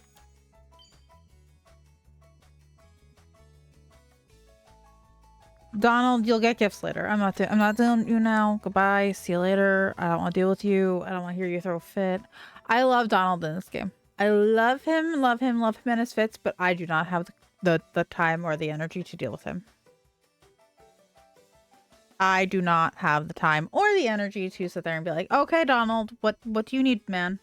Donald, you'll get gifts later. I'm not doing you now. Goodbye. See you later. I don't want to deal with you. I don't want to hear you throw a fit. I love Donald in this game. I love him in his fits, but I do not have the time or the energy to deal with him. I do not have the time or the energy to sit there and be like, okay, Donald, what do you need, man?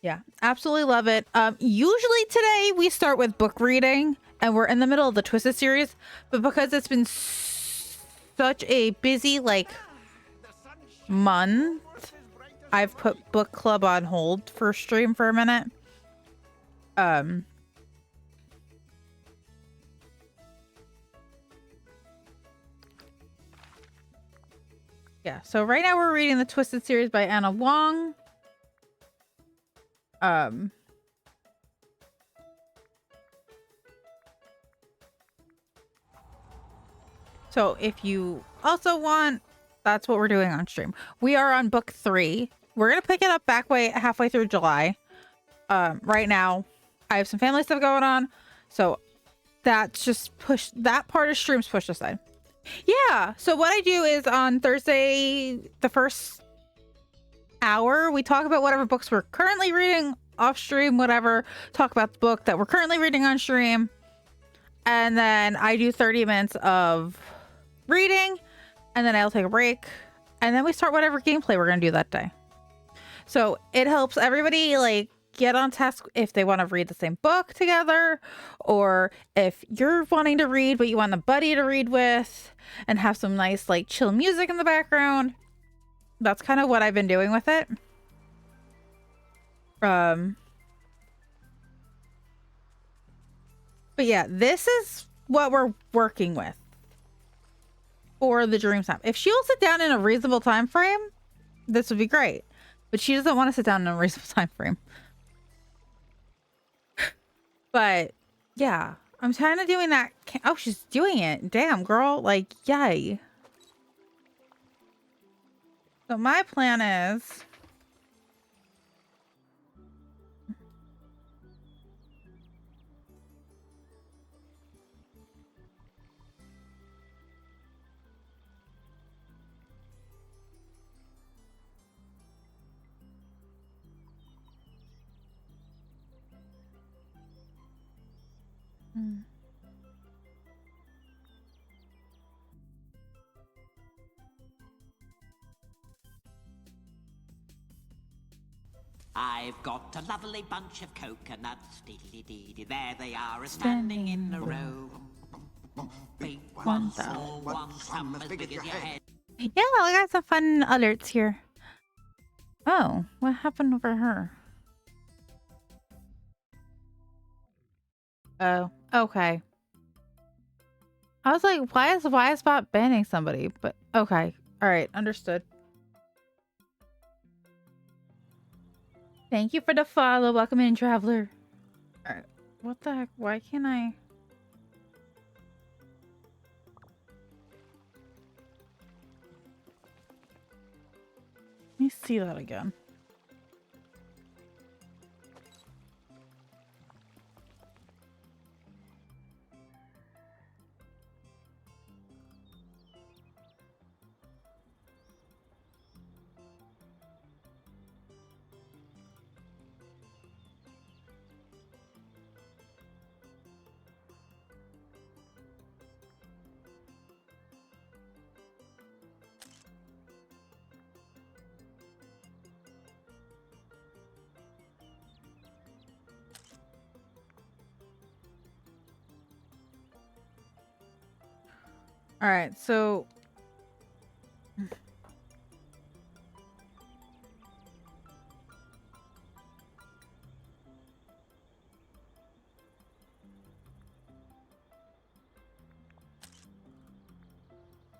Yeah, absolutely love it. Usually today we start with book reading and we're in the middle of the Twisted series, but because it's been such a busy month, I've put book club on hold for stream for a minute. Yeah, so right now we're reading the Twisted series by Anna Wong. So if you also want, that's what we're doing on stream. We are on book 3. We're gonna pick it up halfway through July. Right now I have some family stuff going on, so that's just that part of streams pushed aside. Yeah, so what I do is on Thursday, the first hour, we talk about whatever books we're currently reading off stream, whatever. Talk about the book that we're currently reading on stream. And then I do 30 minutes of reading, and then I'll take a break. And then we start whatever gameplay we're going to do that day. So it helps everybody like get on task if they want to read the same book together, or if you're wanting to read but you want a buddy to read with and have some nice like chill music in the background. That's kind of what I've been doing with it. But yeah, this is what we're working with for the DreamSnap. If she'll sit down in a reasonable time frame, this would be great. But she doesn't want to sit down in a reasonable time frame. But yeah, I'm kind of doing that. Oh, she's doing it. Damn, girl. Like, yay. So my plan is... I've got a lovely bunch of coconuts, dee-dee-dee-dee, there they are, standing in a row. Big one, small one, some as big as your head. Yeah, I got some fun alerts here. Oh, what happened over her? Oh, okay. I was like, why is Bot banning somebody? But okay. All right, understood. Thank you for the follow. Welcome in, traveler. All right. What the heck? Why can't I? Let me see that again. All right, so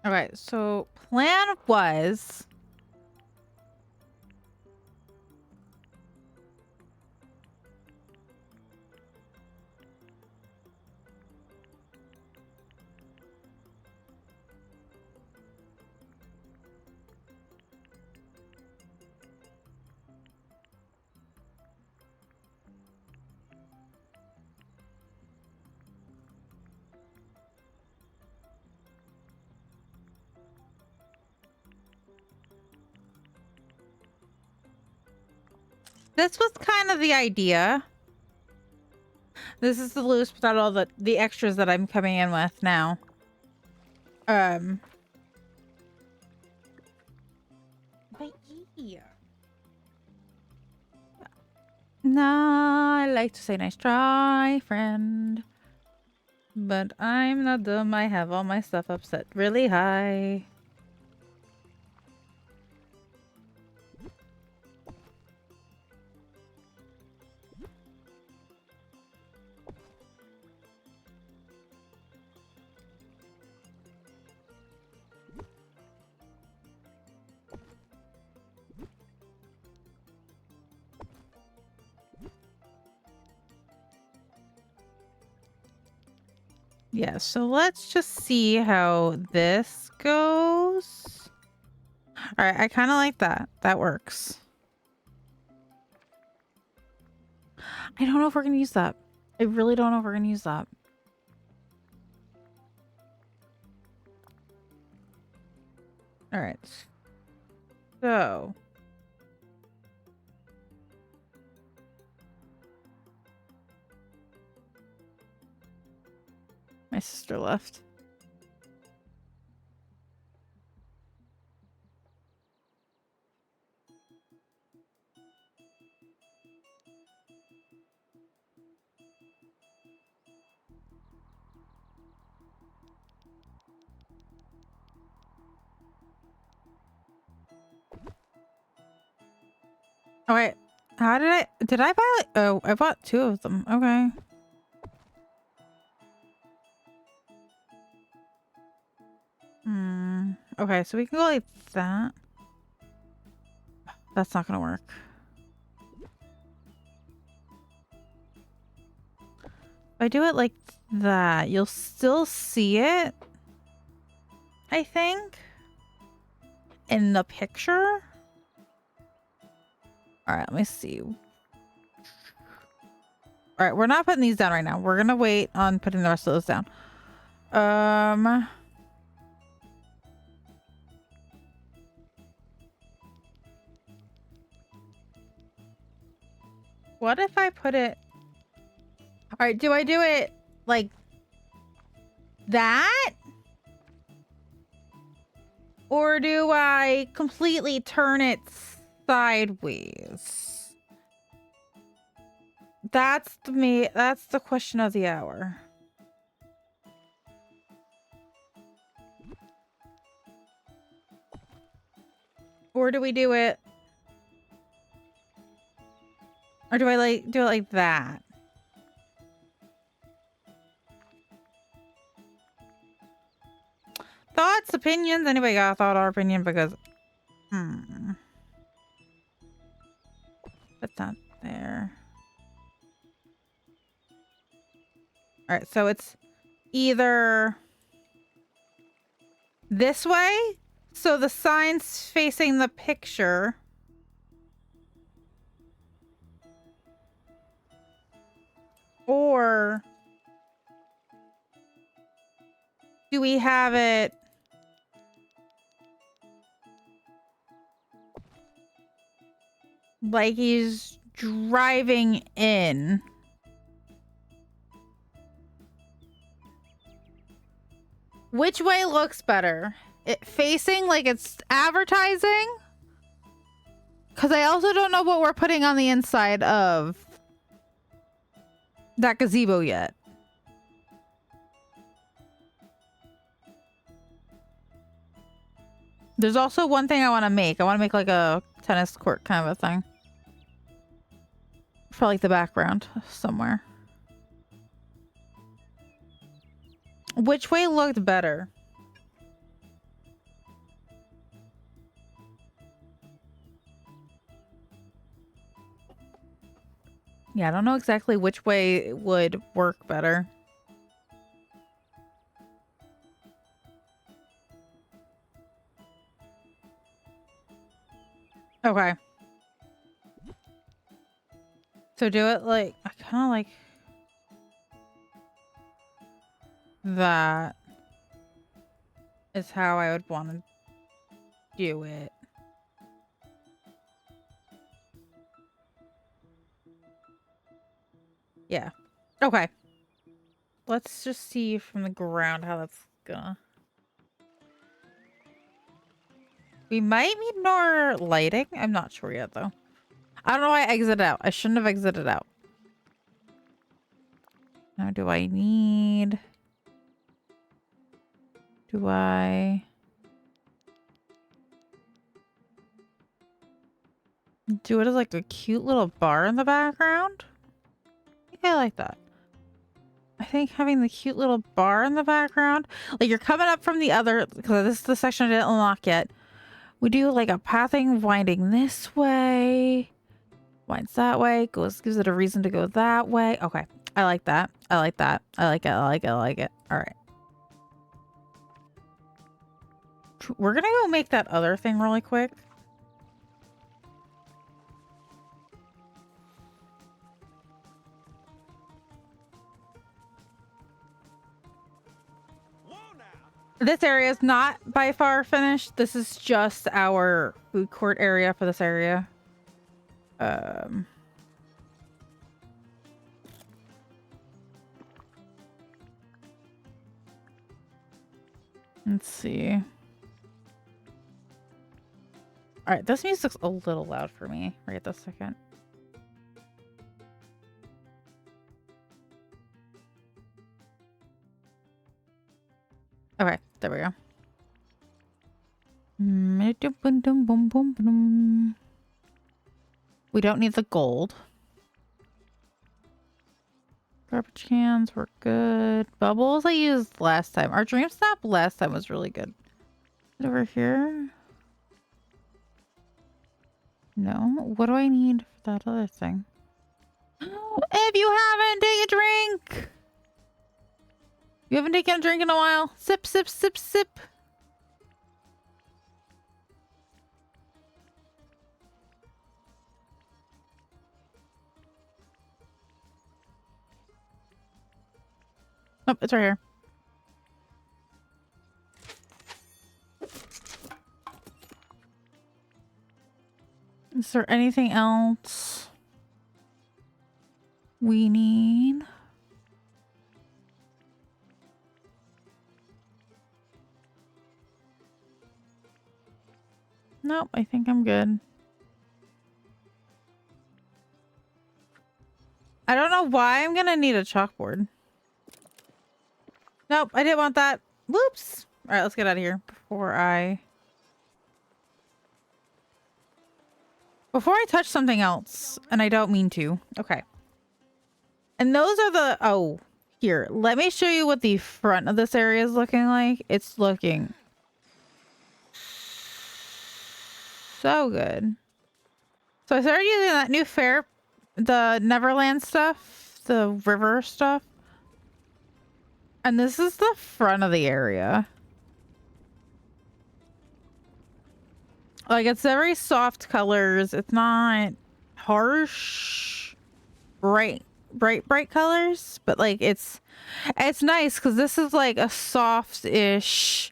okay, so plan was this was kind of the idea. This is the loose without all the extras that I'm coming in with now. But yeah. Nah, I like to say nice try, friend. But I'm not dumb. I have all my stuff up set really high. Yeah, so let's just see how this goes. All right, I kind of like that. That works. I don't know if we're going to use that. I really don't know if we're going to use that. All right. So My sister left. Okay. How did I buy like, oh, I bought 2 of them. Okay. Okay, so we can go like that. That's not gonna work. If I do it like that, you'll still see it, I think, in the picture. All right, let me see. All right, we're not putting these down right now. We're gonna wait on putting the rest of those down. What if I put it... All right, do I do it like that? Or do I completely turn it sideways? That's the question of the hour. Or do we do it... Or do I like do it like that? Thoughts, opinions? Anybody got a thought or opinion? Because put that there. All right, so it's either this way, so the sign's facing the picture, or do we have it like he's driving in? Which way looks better? It facing like it's advertising? Because I also don't know what we're putting on the inside of that gazebo yet. There's also one thing I want to make. I want to make like a tennis court kind of a thing. For like the background somewhere. Which way looked better? Yeah, I don't know exactly which way would work better. Okay. So do it like, I kind of like that is how I would want to do it. Yeah. Okay. Let's just see from the ground how that's gonna... We might need more lighting. I'm not sure yet, though. I don't know why I exited out. I shouldn't have exited out. Now, do I need... Do I... do it as like a cute little bar in the background? I think I like that. I think having the cute little bar in the background, like you're coming up from the other, because this is the section I didn't unlock yet. We do like a pathing winding this way, winds that way, gives it a reason to go that way. Okay, I like that. I like that. I like it. I like it. I like it. All right. We're gonna go make that other thing really quick. This area is not by far finished. This is just our food court area for this area. Let's see. All right, this music's a little loud for me right this second. Okay, there we go. We don't need the gold. Garbage cans were good. Bubbles I used last time. Our DreamSnap last time was really good. Over here. No. What do I need for that other thing? If you haven't, take a drink. You haven't taken a drink in a while. Sip, sip, sip, sip. Oh, it's right here. Is there anything else we need? Nope, I think I'm good. I don't know why I'm gonna need a chalkboard. Nope, I didn't want that. Whoops. All right, let's get out of here before I touch something else, and I don't mean to. Okay. And those are the... Oh, here. Let me show you what the front of this area is looking like. It's looking so good. So I started using that new fair, the Neverland stuff, the river stuff. And this is the front of the area. Like, it's very soft colors. It's not harsh, bright colors. But, like, it's nice because this is, like, a soft-ish,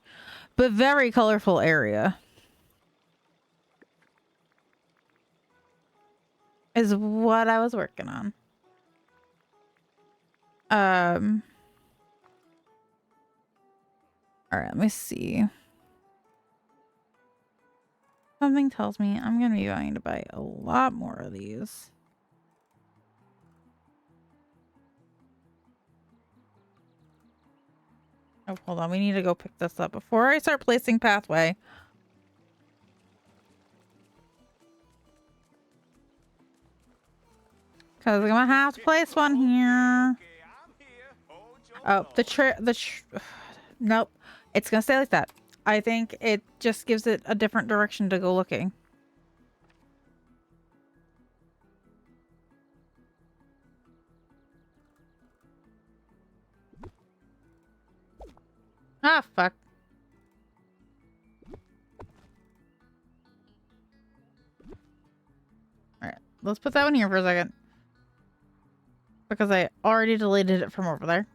but very colorful area. Is what I was working on. Alright, let me see. Something tells me I'm going to be going to buy a lot more of these. Oh, hold on. We need to go pick this up before I start placing pathway. Because I'm going to have to place one here. Oh, nope. It's going to stay like that. I think it just gives it a different direction to go looking. Ah, fuck. Alright, let's put that one here for a second. Because I already deleted it from over there.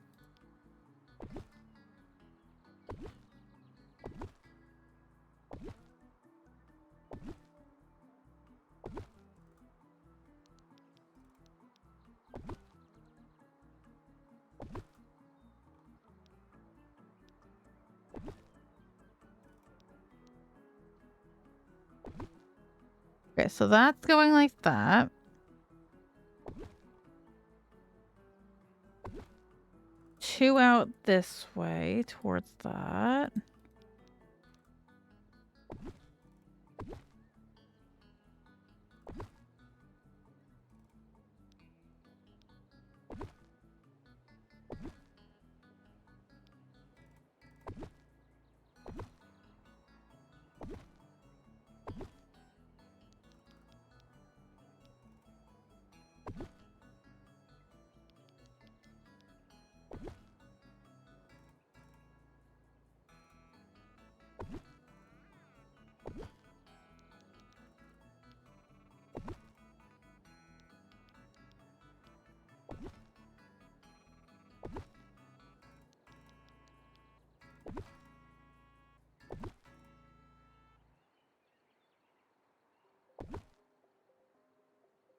Okay, so that's going like that. Two out this way towards that.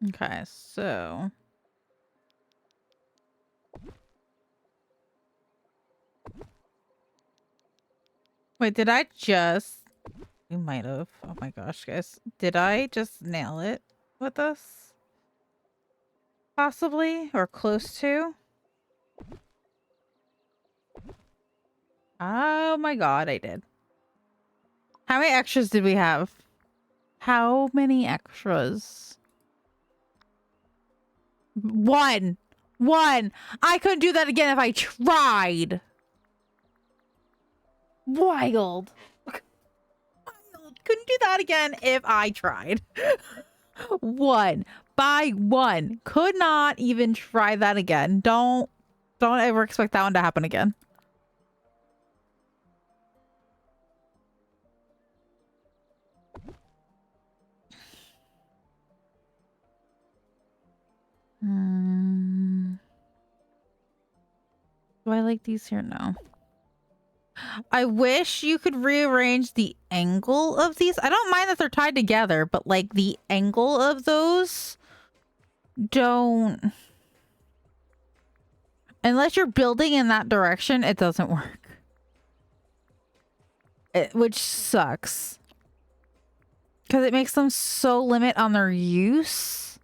Okay, so Wait, did I just... We might have. Oh my gosh, guys. Did I just nail it with this? Possibly? Or close to? Oh my god, I did. How many extras did we have? How many extras? One. One. I couldn't do that again if I tried. Wild. Wild. Couldn't do that again if I tried. One. By one. Could not even try that again. Don't ever expect that one to happen again. Do I like these here? No. I wish you could rearrange the angle of these. I don't mind that they're tied together, but like the angle of those don't... Unless you're building in that direction, it doesn't work. Which sucks. Because it makes them so limit on their use.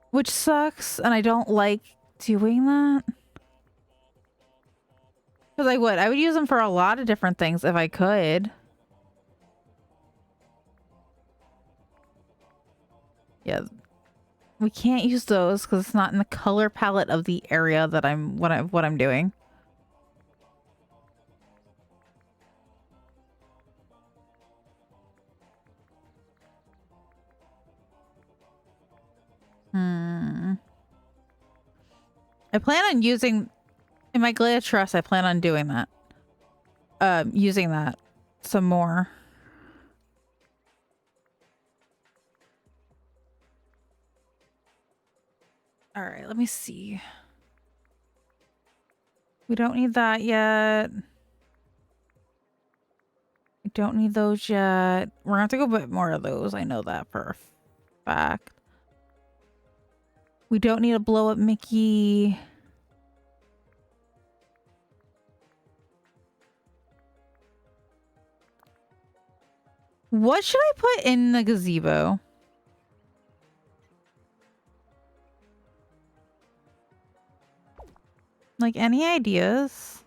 Which sucks, and I don't like doing that. Because I would use them for a lot of different things if I could. Yeah. We can't use those because it's not in the color palette of the area that what I'm doing. I plan on using in my Glade Trust. I plan on doing that. Using that some more. All right, let me see. We don't need that yet. We don't need those yet. We're gonna have to go a bit more of those. I know that for a fact. We don't need a blow up Mickey. What should I put in the gazebo? Like, any ideas?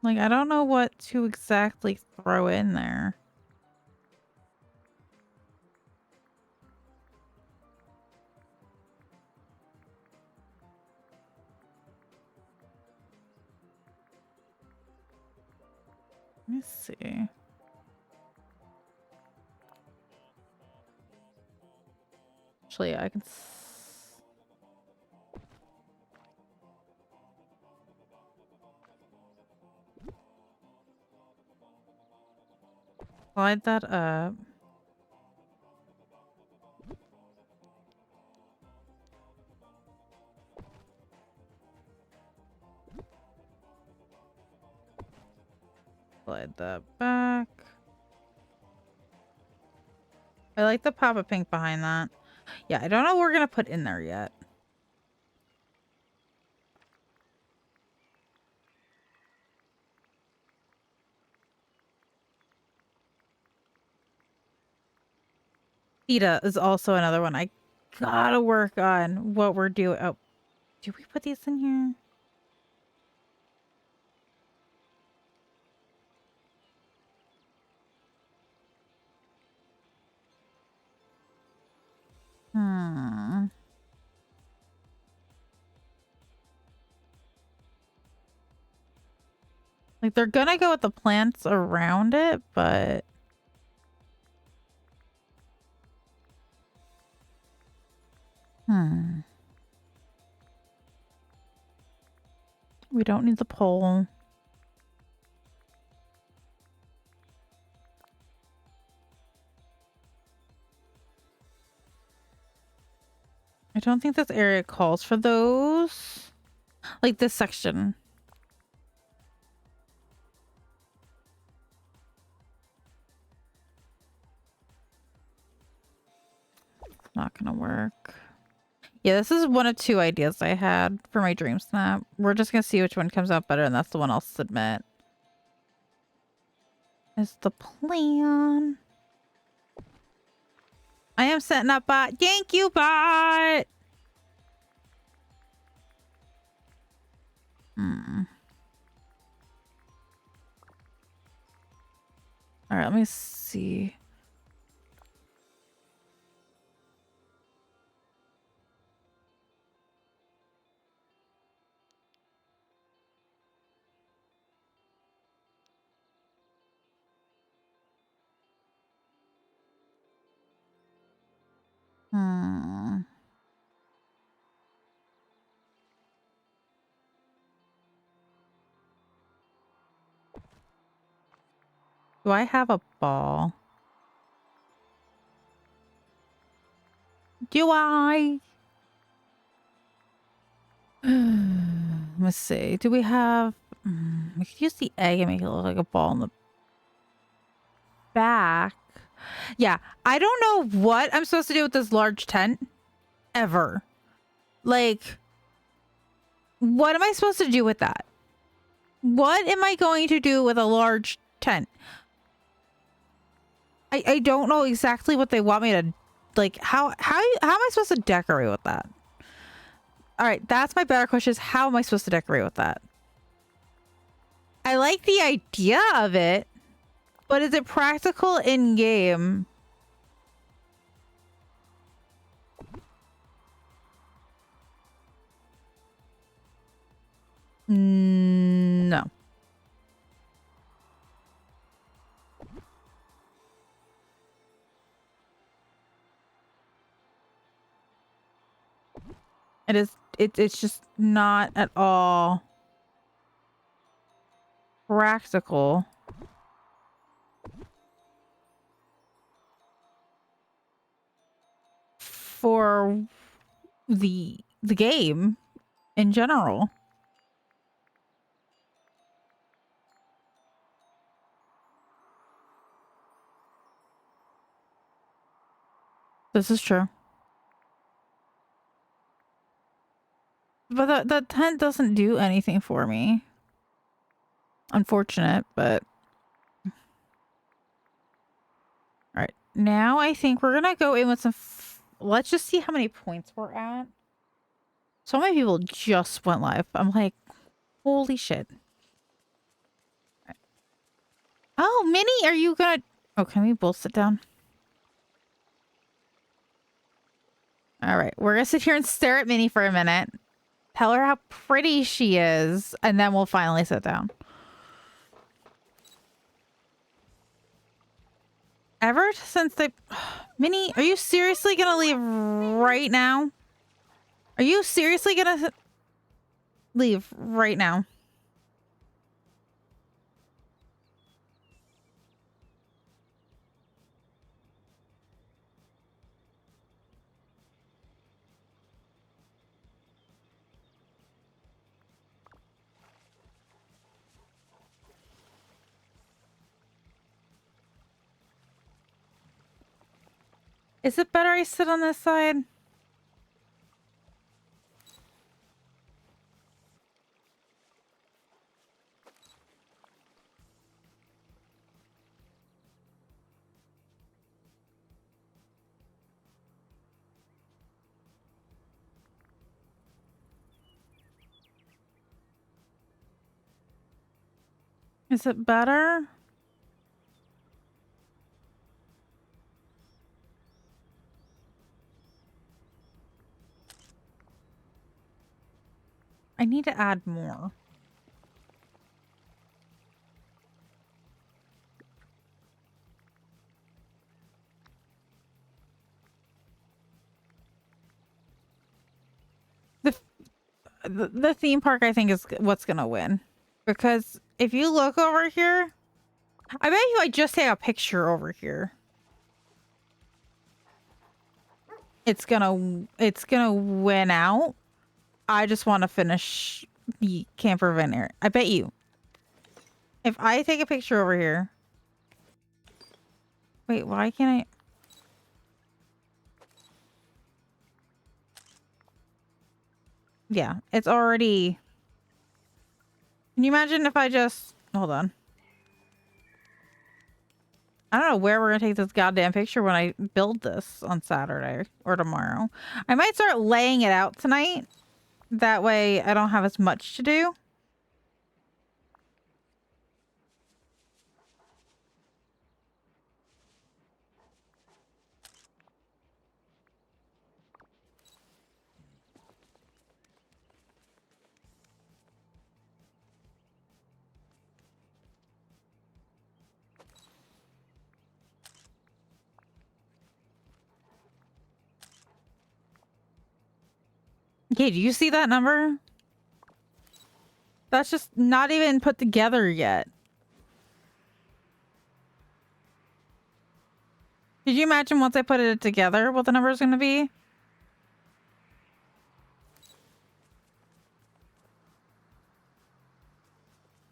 Like, I don't know what to exactly throw in there. Let me see. Actually, I can... slide that up. Slide that back. I like the pop of pink behind that. Yeah, I don't know what we're gonna put in there yet. PETA is also another one I gotta work on what we're doing. Oh, do we put these in here? Like, they're gonna go with the plants around it, but... we don't need the pole. I don't think this area calls for those. Like this section. Not gonna work. Yeah, this is one of two ideas I had for my DreamSnap. We're just gonna see which one comes out better, and that's the one I'll submit. Is the plan. I am setting up bot. Thank you, bot! Alright, let me see. Do I have a ball? Do I? Let's see. Do we have... we could use the egg and make it look like a ball in the back. Yeah, I don't know what I'm supposed to do with this large tent. Ever. Like, what am I supposed to do with that? What am I going to do with a large tent? I don't know exactly what they want me to... Like, how am I supposed to decorate with that? All right, that's my better question is how am I supposed to decorate with that? I like the idea of it, but is it practical in game? No. It's just not at all practical. For the game in general. This is true. But the tent doesn't do anything for me. Unfortunate, but... Alright, now I think we're gonna go in with some... Let's just see how many points we're at. So many people just went live. I'm like, holy shit. Right. Oh, Minnie, are you gonna... Oh, can we both sit down? Alright, we're gonna sit here and stare at Minnie for a minute. Tell her how pretty she is, and then we'll finally sit down. Ever since they... Minnie, are you seriously gonna leave right now? Are you seriously gonna leave right now? Is it better I sit on this side? Is it better? I need to add more. The theme park, I think, is what's gonna win. Because if you look over here, I bet you I just take a picture over here. It's gonna win out. I just want to finish camper van area. I bet you. If I take a picture over here. Wait, why can't I? Yeah, it's already. Can you imagine if I just hold on? I don't know where we're gonna take this goddamn picture when I build this on Saturday or tomorrow. I might start laying it out tonight. That way I don't have as much to do. Okay, do you see that number? That's just not even put together yet. Could you imagine once I put it together what the number is going to be?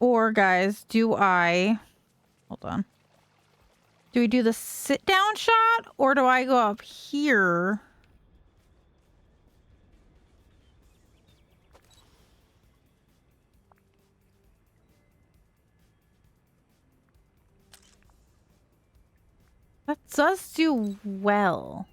Or, guys, do I... Hold on. Do we do the sit-down shot? Or do I go up here? That does do well.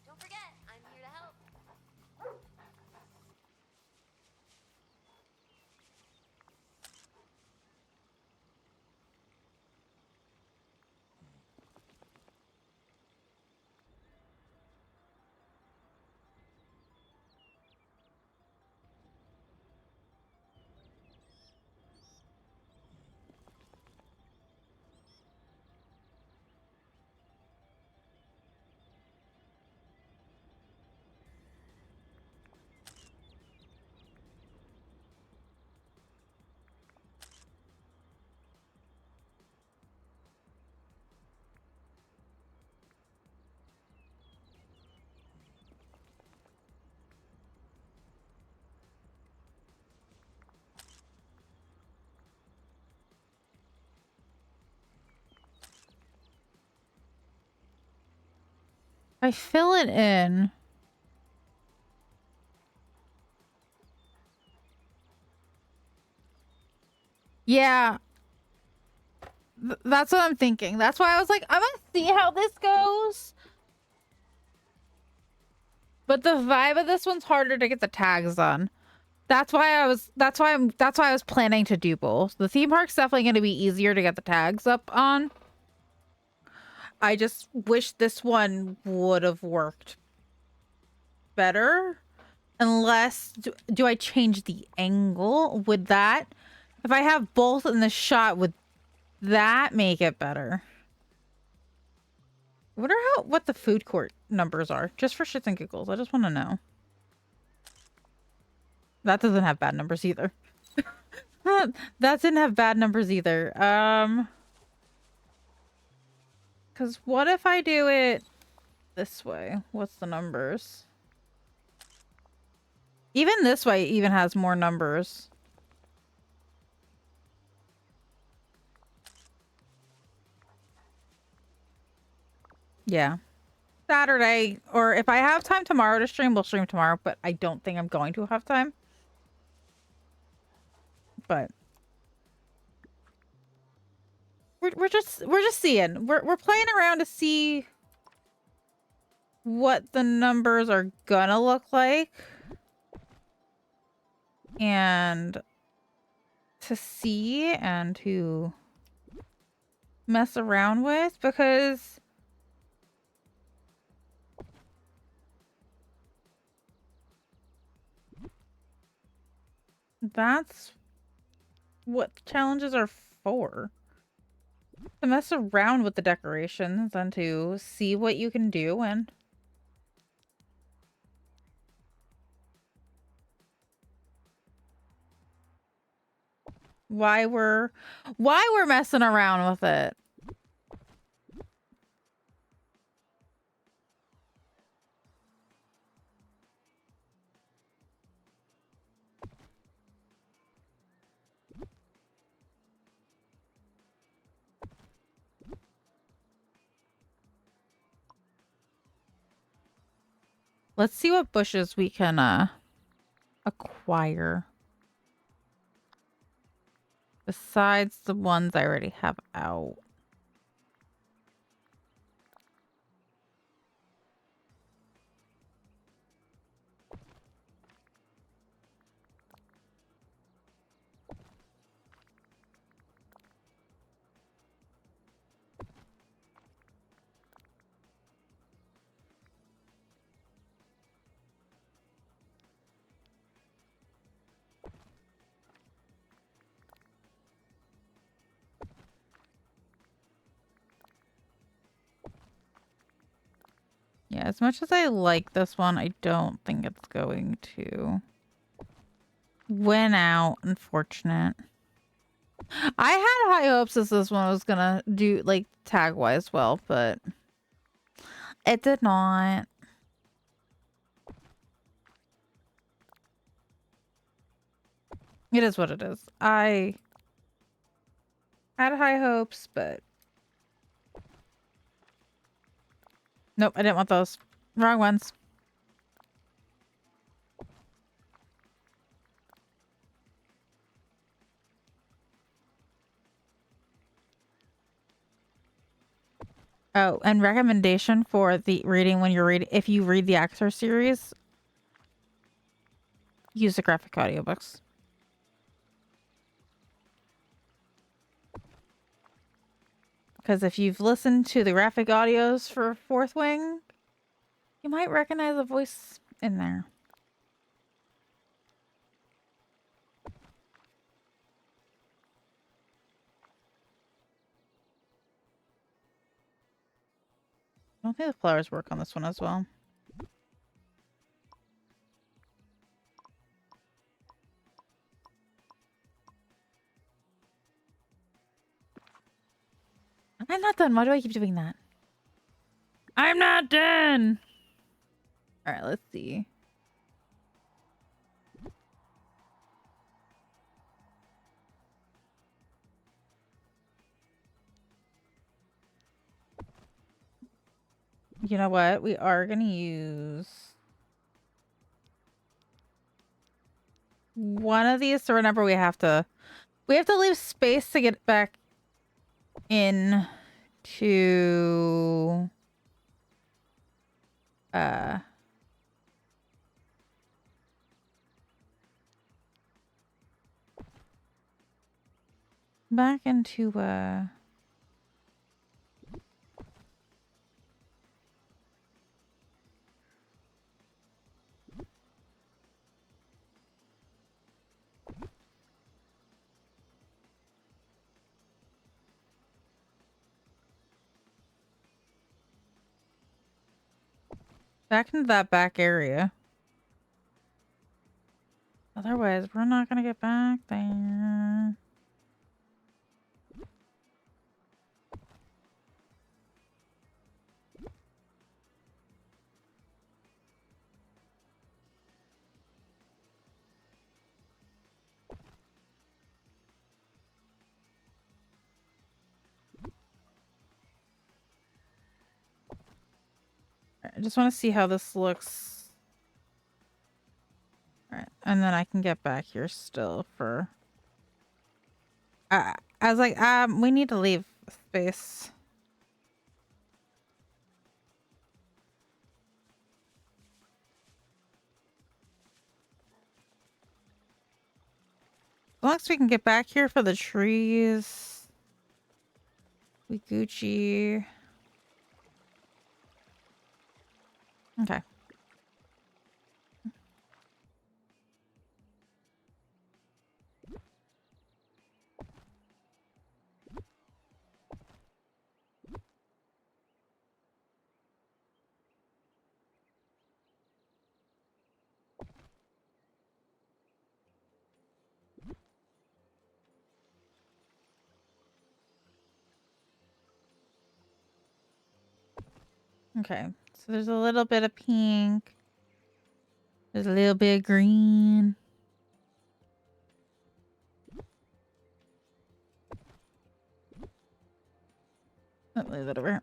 Don't forget, I'm here to help. I fill it in. Yeah. That's what I'm thinking. That's why I was like, I'm gonna see how this goes. But the vibe of this one's harder to get the tags on. That's why I was planning to do both. The theme park's definitely going to be easier to get the tags up on. I just wish this one would have worked better. Unless, do I change the angle? Would that, if I have both in the shot, would that make it better? I wonder what the food court numbers are, just for shits and giggles. I just want to know. That doesn't have bad numbers either. That didn't have bad numbers either. Because what if I do it this way? What's the numbers? Even this way even has more numbers. Yeah. Saturday, or if I have time tomorrow to stream, we'll stream tomorrow, but I don't think I'm going to have time. But we're just seeing. We're playing around to see what the numbers are gonna look like. And to see and to mess around with, because that's what challenges are for. To mess around with the decorations and to see what you can do and why we're messing around with it. Let's see what bushes we can acquire. Besides the ones I already have out. Yeah, as much as I like this one, I don't think it's going to win out. Unfortunate. I had high hopes that this one was gonna do like tag wise well, but it did not. It is what it is. I had high hopes, but nope, I didn't want those. Wrong ones. Oh, and recommendation for the reading when you're reading, if you read the Actor series, use the graphic audiobooks. Because if you've listened to the graphic audios for Fourth Wing, you might recognize a voice in there. I don't think the flowers work on this one as well. I'm not done. Why do I keep doing that? I'm not done. All right, let's see. You know what? We are going to use one of these to remember we have to leave space to get back in to back into that back area. Otherwise, we're not going to get back there. I just want to see how this looks. All right, and then I can get back here still for. I was like, we need to leave space. As long as we can get back here for the trees. We Gucci. Okay. Okay, so there's a little bit of pink. There's a little bit of green. I'll leave that over here.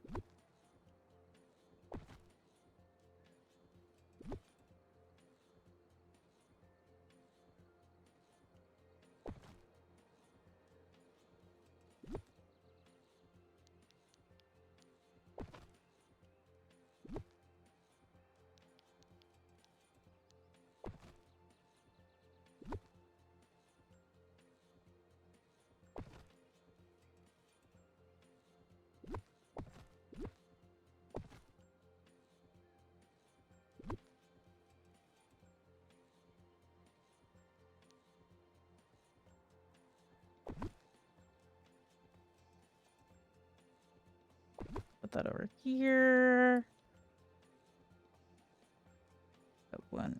Put that over here. That one.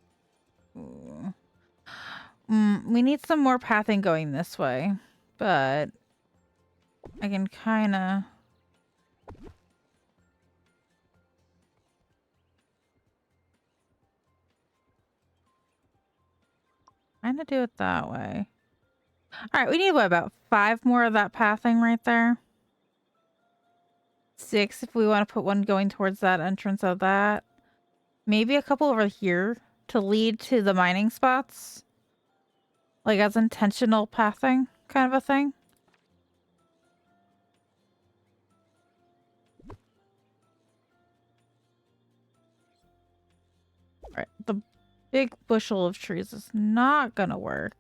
Ooh. We need some more pathing going this way, but I can kind of... do it that way. All right, we need what, about 5 more of that pathing right there? 6 if we want to put one going towards that entrance of that. Maybe a couple over here to lead to the mining spots. Like as intentional pathing kind of a thing. All right, the big bushel of trees is not gonna work.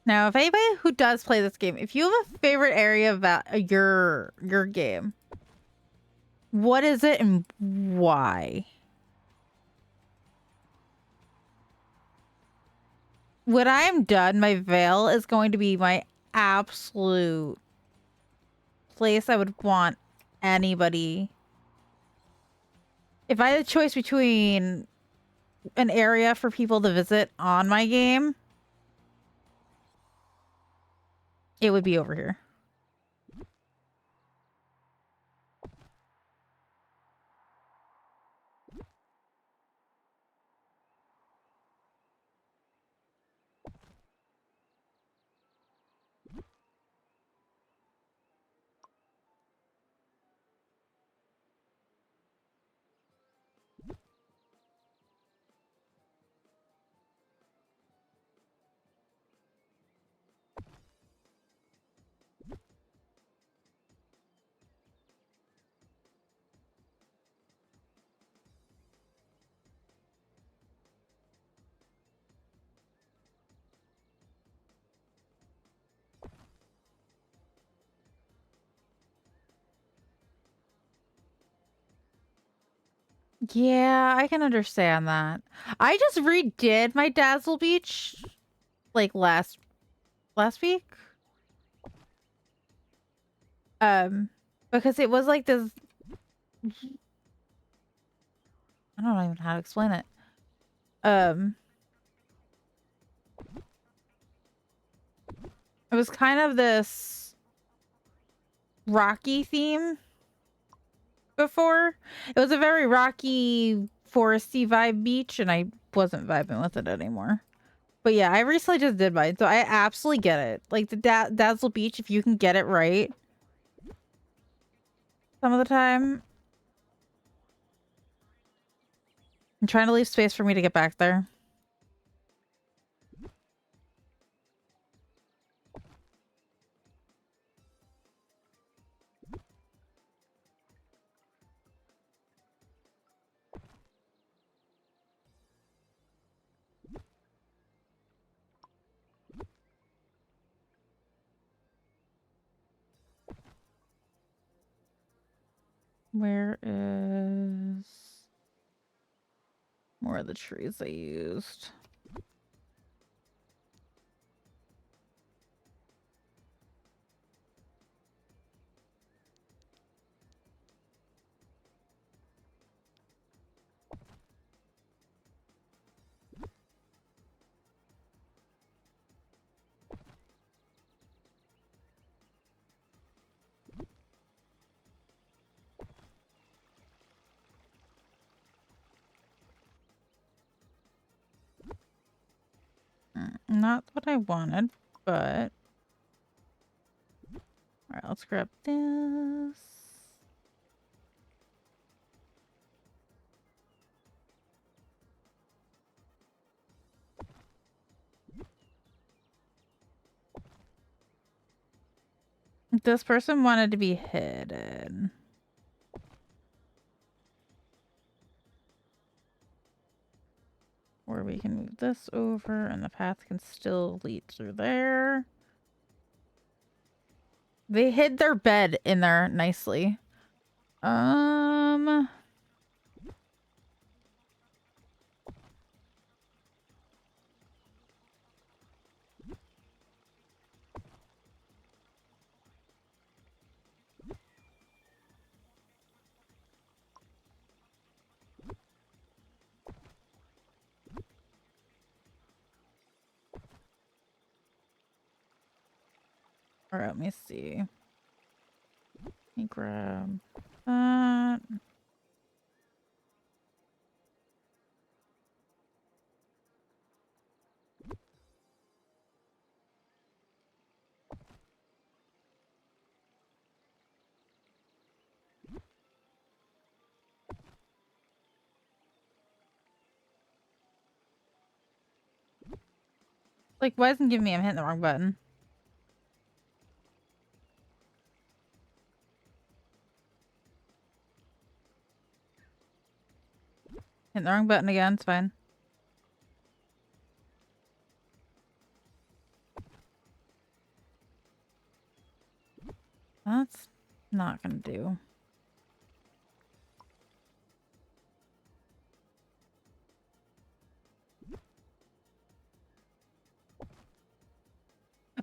Now, if anybody who does play this game, if you have a favorite area of that, your game, what is it and why? When I am done, my Vale is going to be my absolute place I would want anybody. If I had a choice between an area for people to visit on my game, it would be over here. Yeah, I can understand that. I just redid my Dazzle Beach like last week. Because it was like this, I don't even know how to explain it. It was kind of this rocky theme before. It was a very rocky, foresty vibe beach, and I wasn't vibing with it anymore. But yeah, I recently just did mine, so I absolutely get it. Like the Dazzle Beach, if you can get it right some of the time. I'm trying to leave space for me to get back there. Where is more of the trees they used? Not what I wanted, but... Alright, let's grab this. This person wanted to be hidden. Or we can move this over and the path can still lead through there. They hid their bed in there nicely. Alright, let me see. Let me grab that. Like, why isn't it giving me? I'm hitting the wrong button. Hitting the wrong button again. It's fine. That's not gonna do.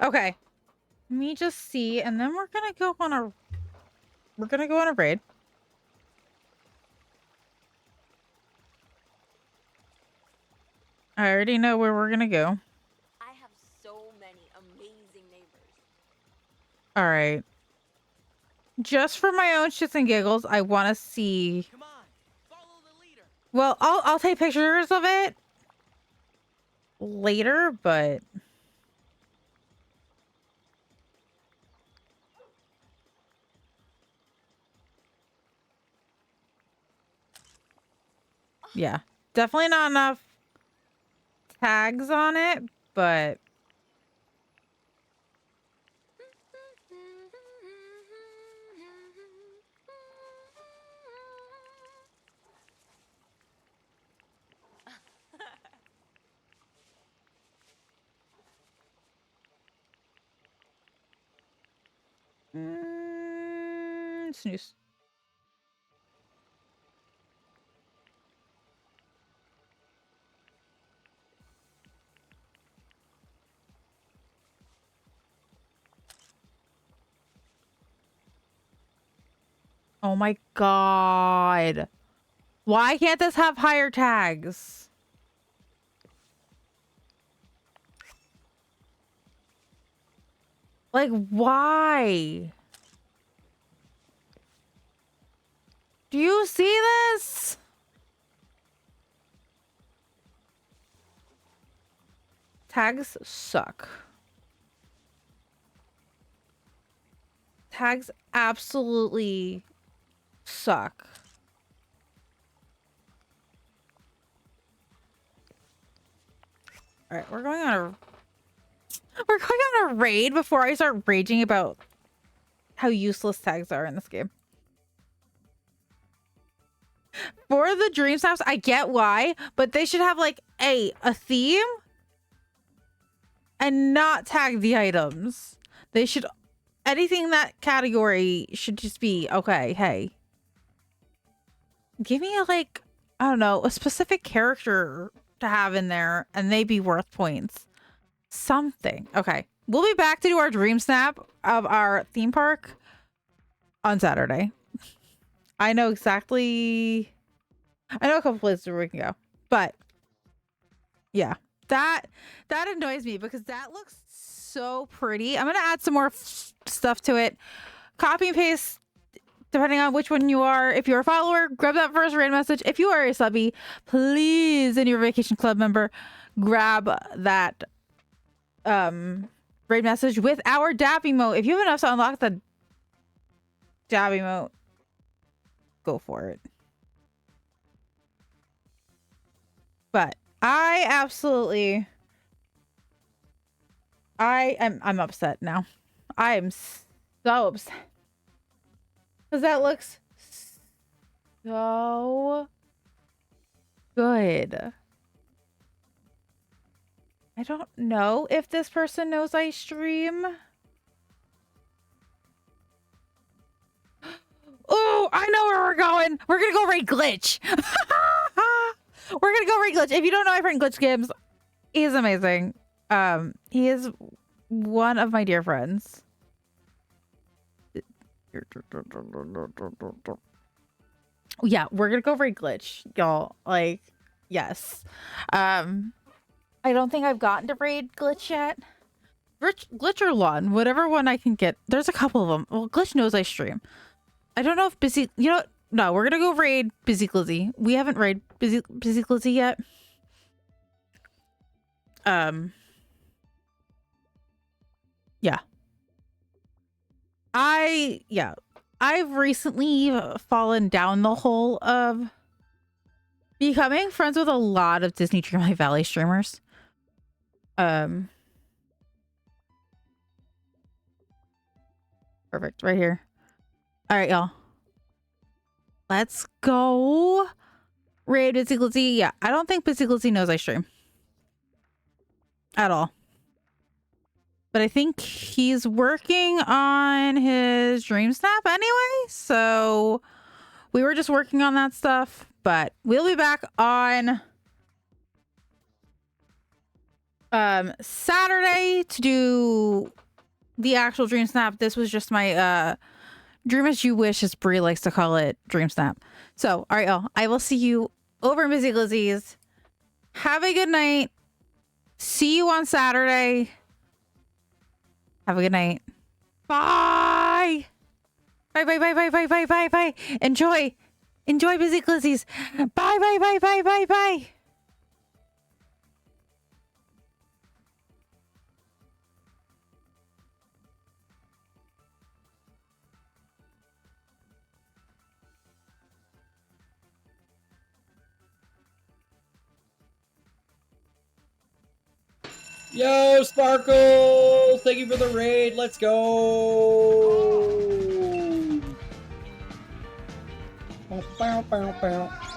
Okay. Let me just see, and then we're gonna go on a raid. I already know where we're gonna go. I have so many amazing neighbors. All right. Just for my own shits and giggles, I want to see. Come on, follow the leader. Well, I'll take pictures of it later, but yeah, definitely not enough tags on it, but snooze. Oh my god. Why can't this have higher tags? Like, why? Do you see this? Tags suck. Tags absolutely suck. All right, we're going on a raid before I start raging about how useless tags are in this game. For the DreamSnaps, I get why, but they should have like a theme and not tag the items. They should, anything in that category should just be, okay, hey, Give me like, I don't know, a specific character to have in there and they be worth points. Something. Okay. We'll be back to do our dream snap of our theme park on Saturday. I know a couple places where we can go. But yeah, that annoys me because that looks so pretty. I'm gonna add some more stuff to it. Copy and paste depending on which one you are. If you're a follower, grab that first raid message. If you are a subby, please, and you're a Vacation Club member, grab that raid message with our dab emote. If you have enough to unlock the dab emote, go for it. But I'm upset now. I am so upset. Because that looks so good. I don't know if this person knows I stream. Oh, I know where we're going. We're going to go raid Glitch. We're going to go raid Glitch. If you don't know my friend Glitch Gibbs, he's amazing. He is one of my dear friends. Yeah, we're gonna go raid Glitch, y'all. Like, yes. I don't think I've gotten to raid Glitch yet. Glitch or Lon, whatever one I can get. There's a couple of them. Well, Glitch knows I stream. I don't know if Busy. You know what? No, we're gonna go raid Busy Glizzy. We haven't raid Busy Glizzy yet. Yeah. I've recently fallen down the hole of becoming friends with a lot of Disney Dreamlight Valley streamers. Perfect, right here. All right, y'all. Let's go. Raid Busy Glizzy. Yeah, I don't think Busy Glizzy knows I stream at all. But I think he's working on his DreamSnap anyway. So we were just working on that stuff. But we'll be back on Saturday to do the actual DreamSnap. This was just my Dream as You Wish, as Brie likes to call it, DreamSnap. So, all right, y'all. I will see you over in Busy Glizzy's. Have a good night. See you on Saturday. Have a good night. Bye. Bye, bye, bye, bye, bye, bye, bye, bye. Enjoy Busy Glizzy's. Bye, bye, bye, bye, bye, bye. Yo, Sparkles! Thank you for the raid. Let's go! Bow, bow, bow, bow.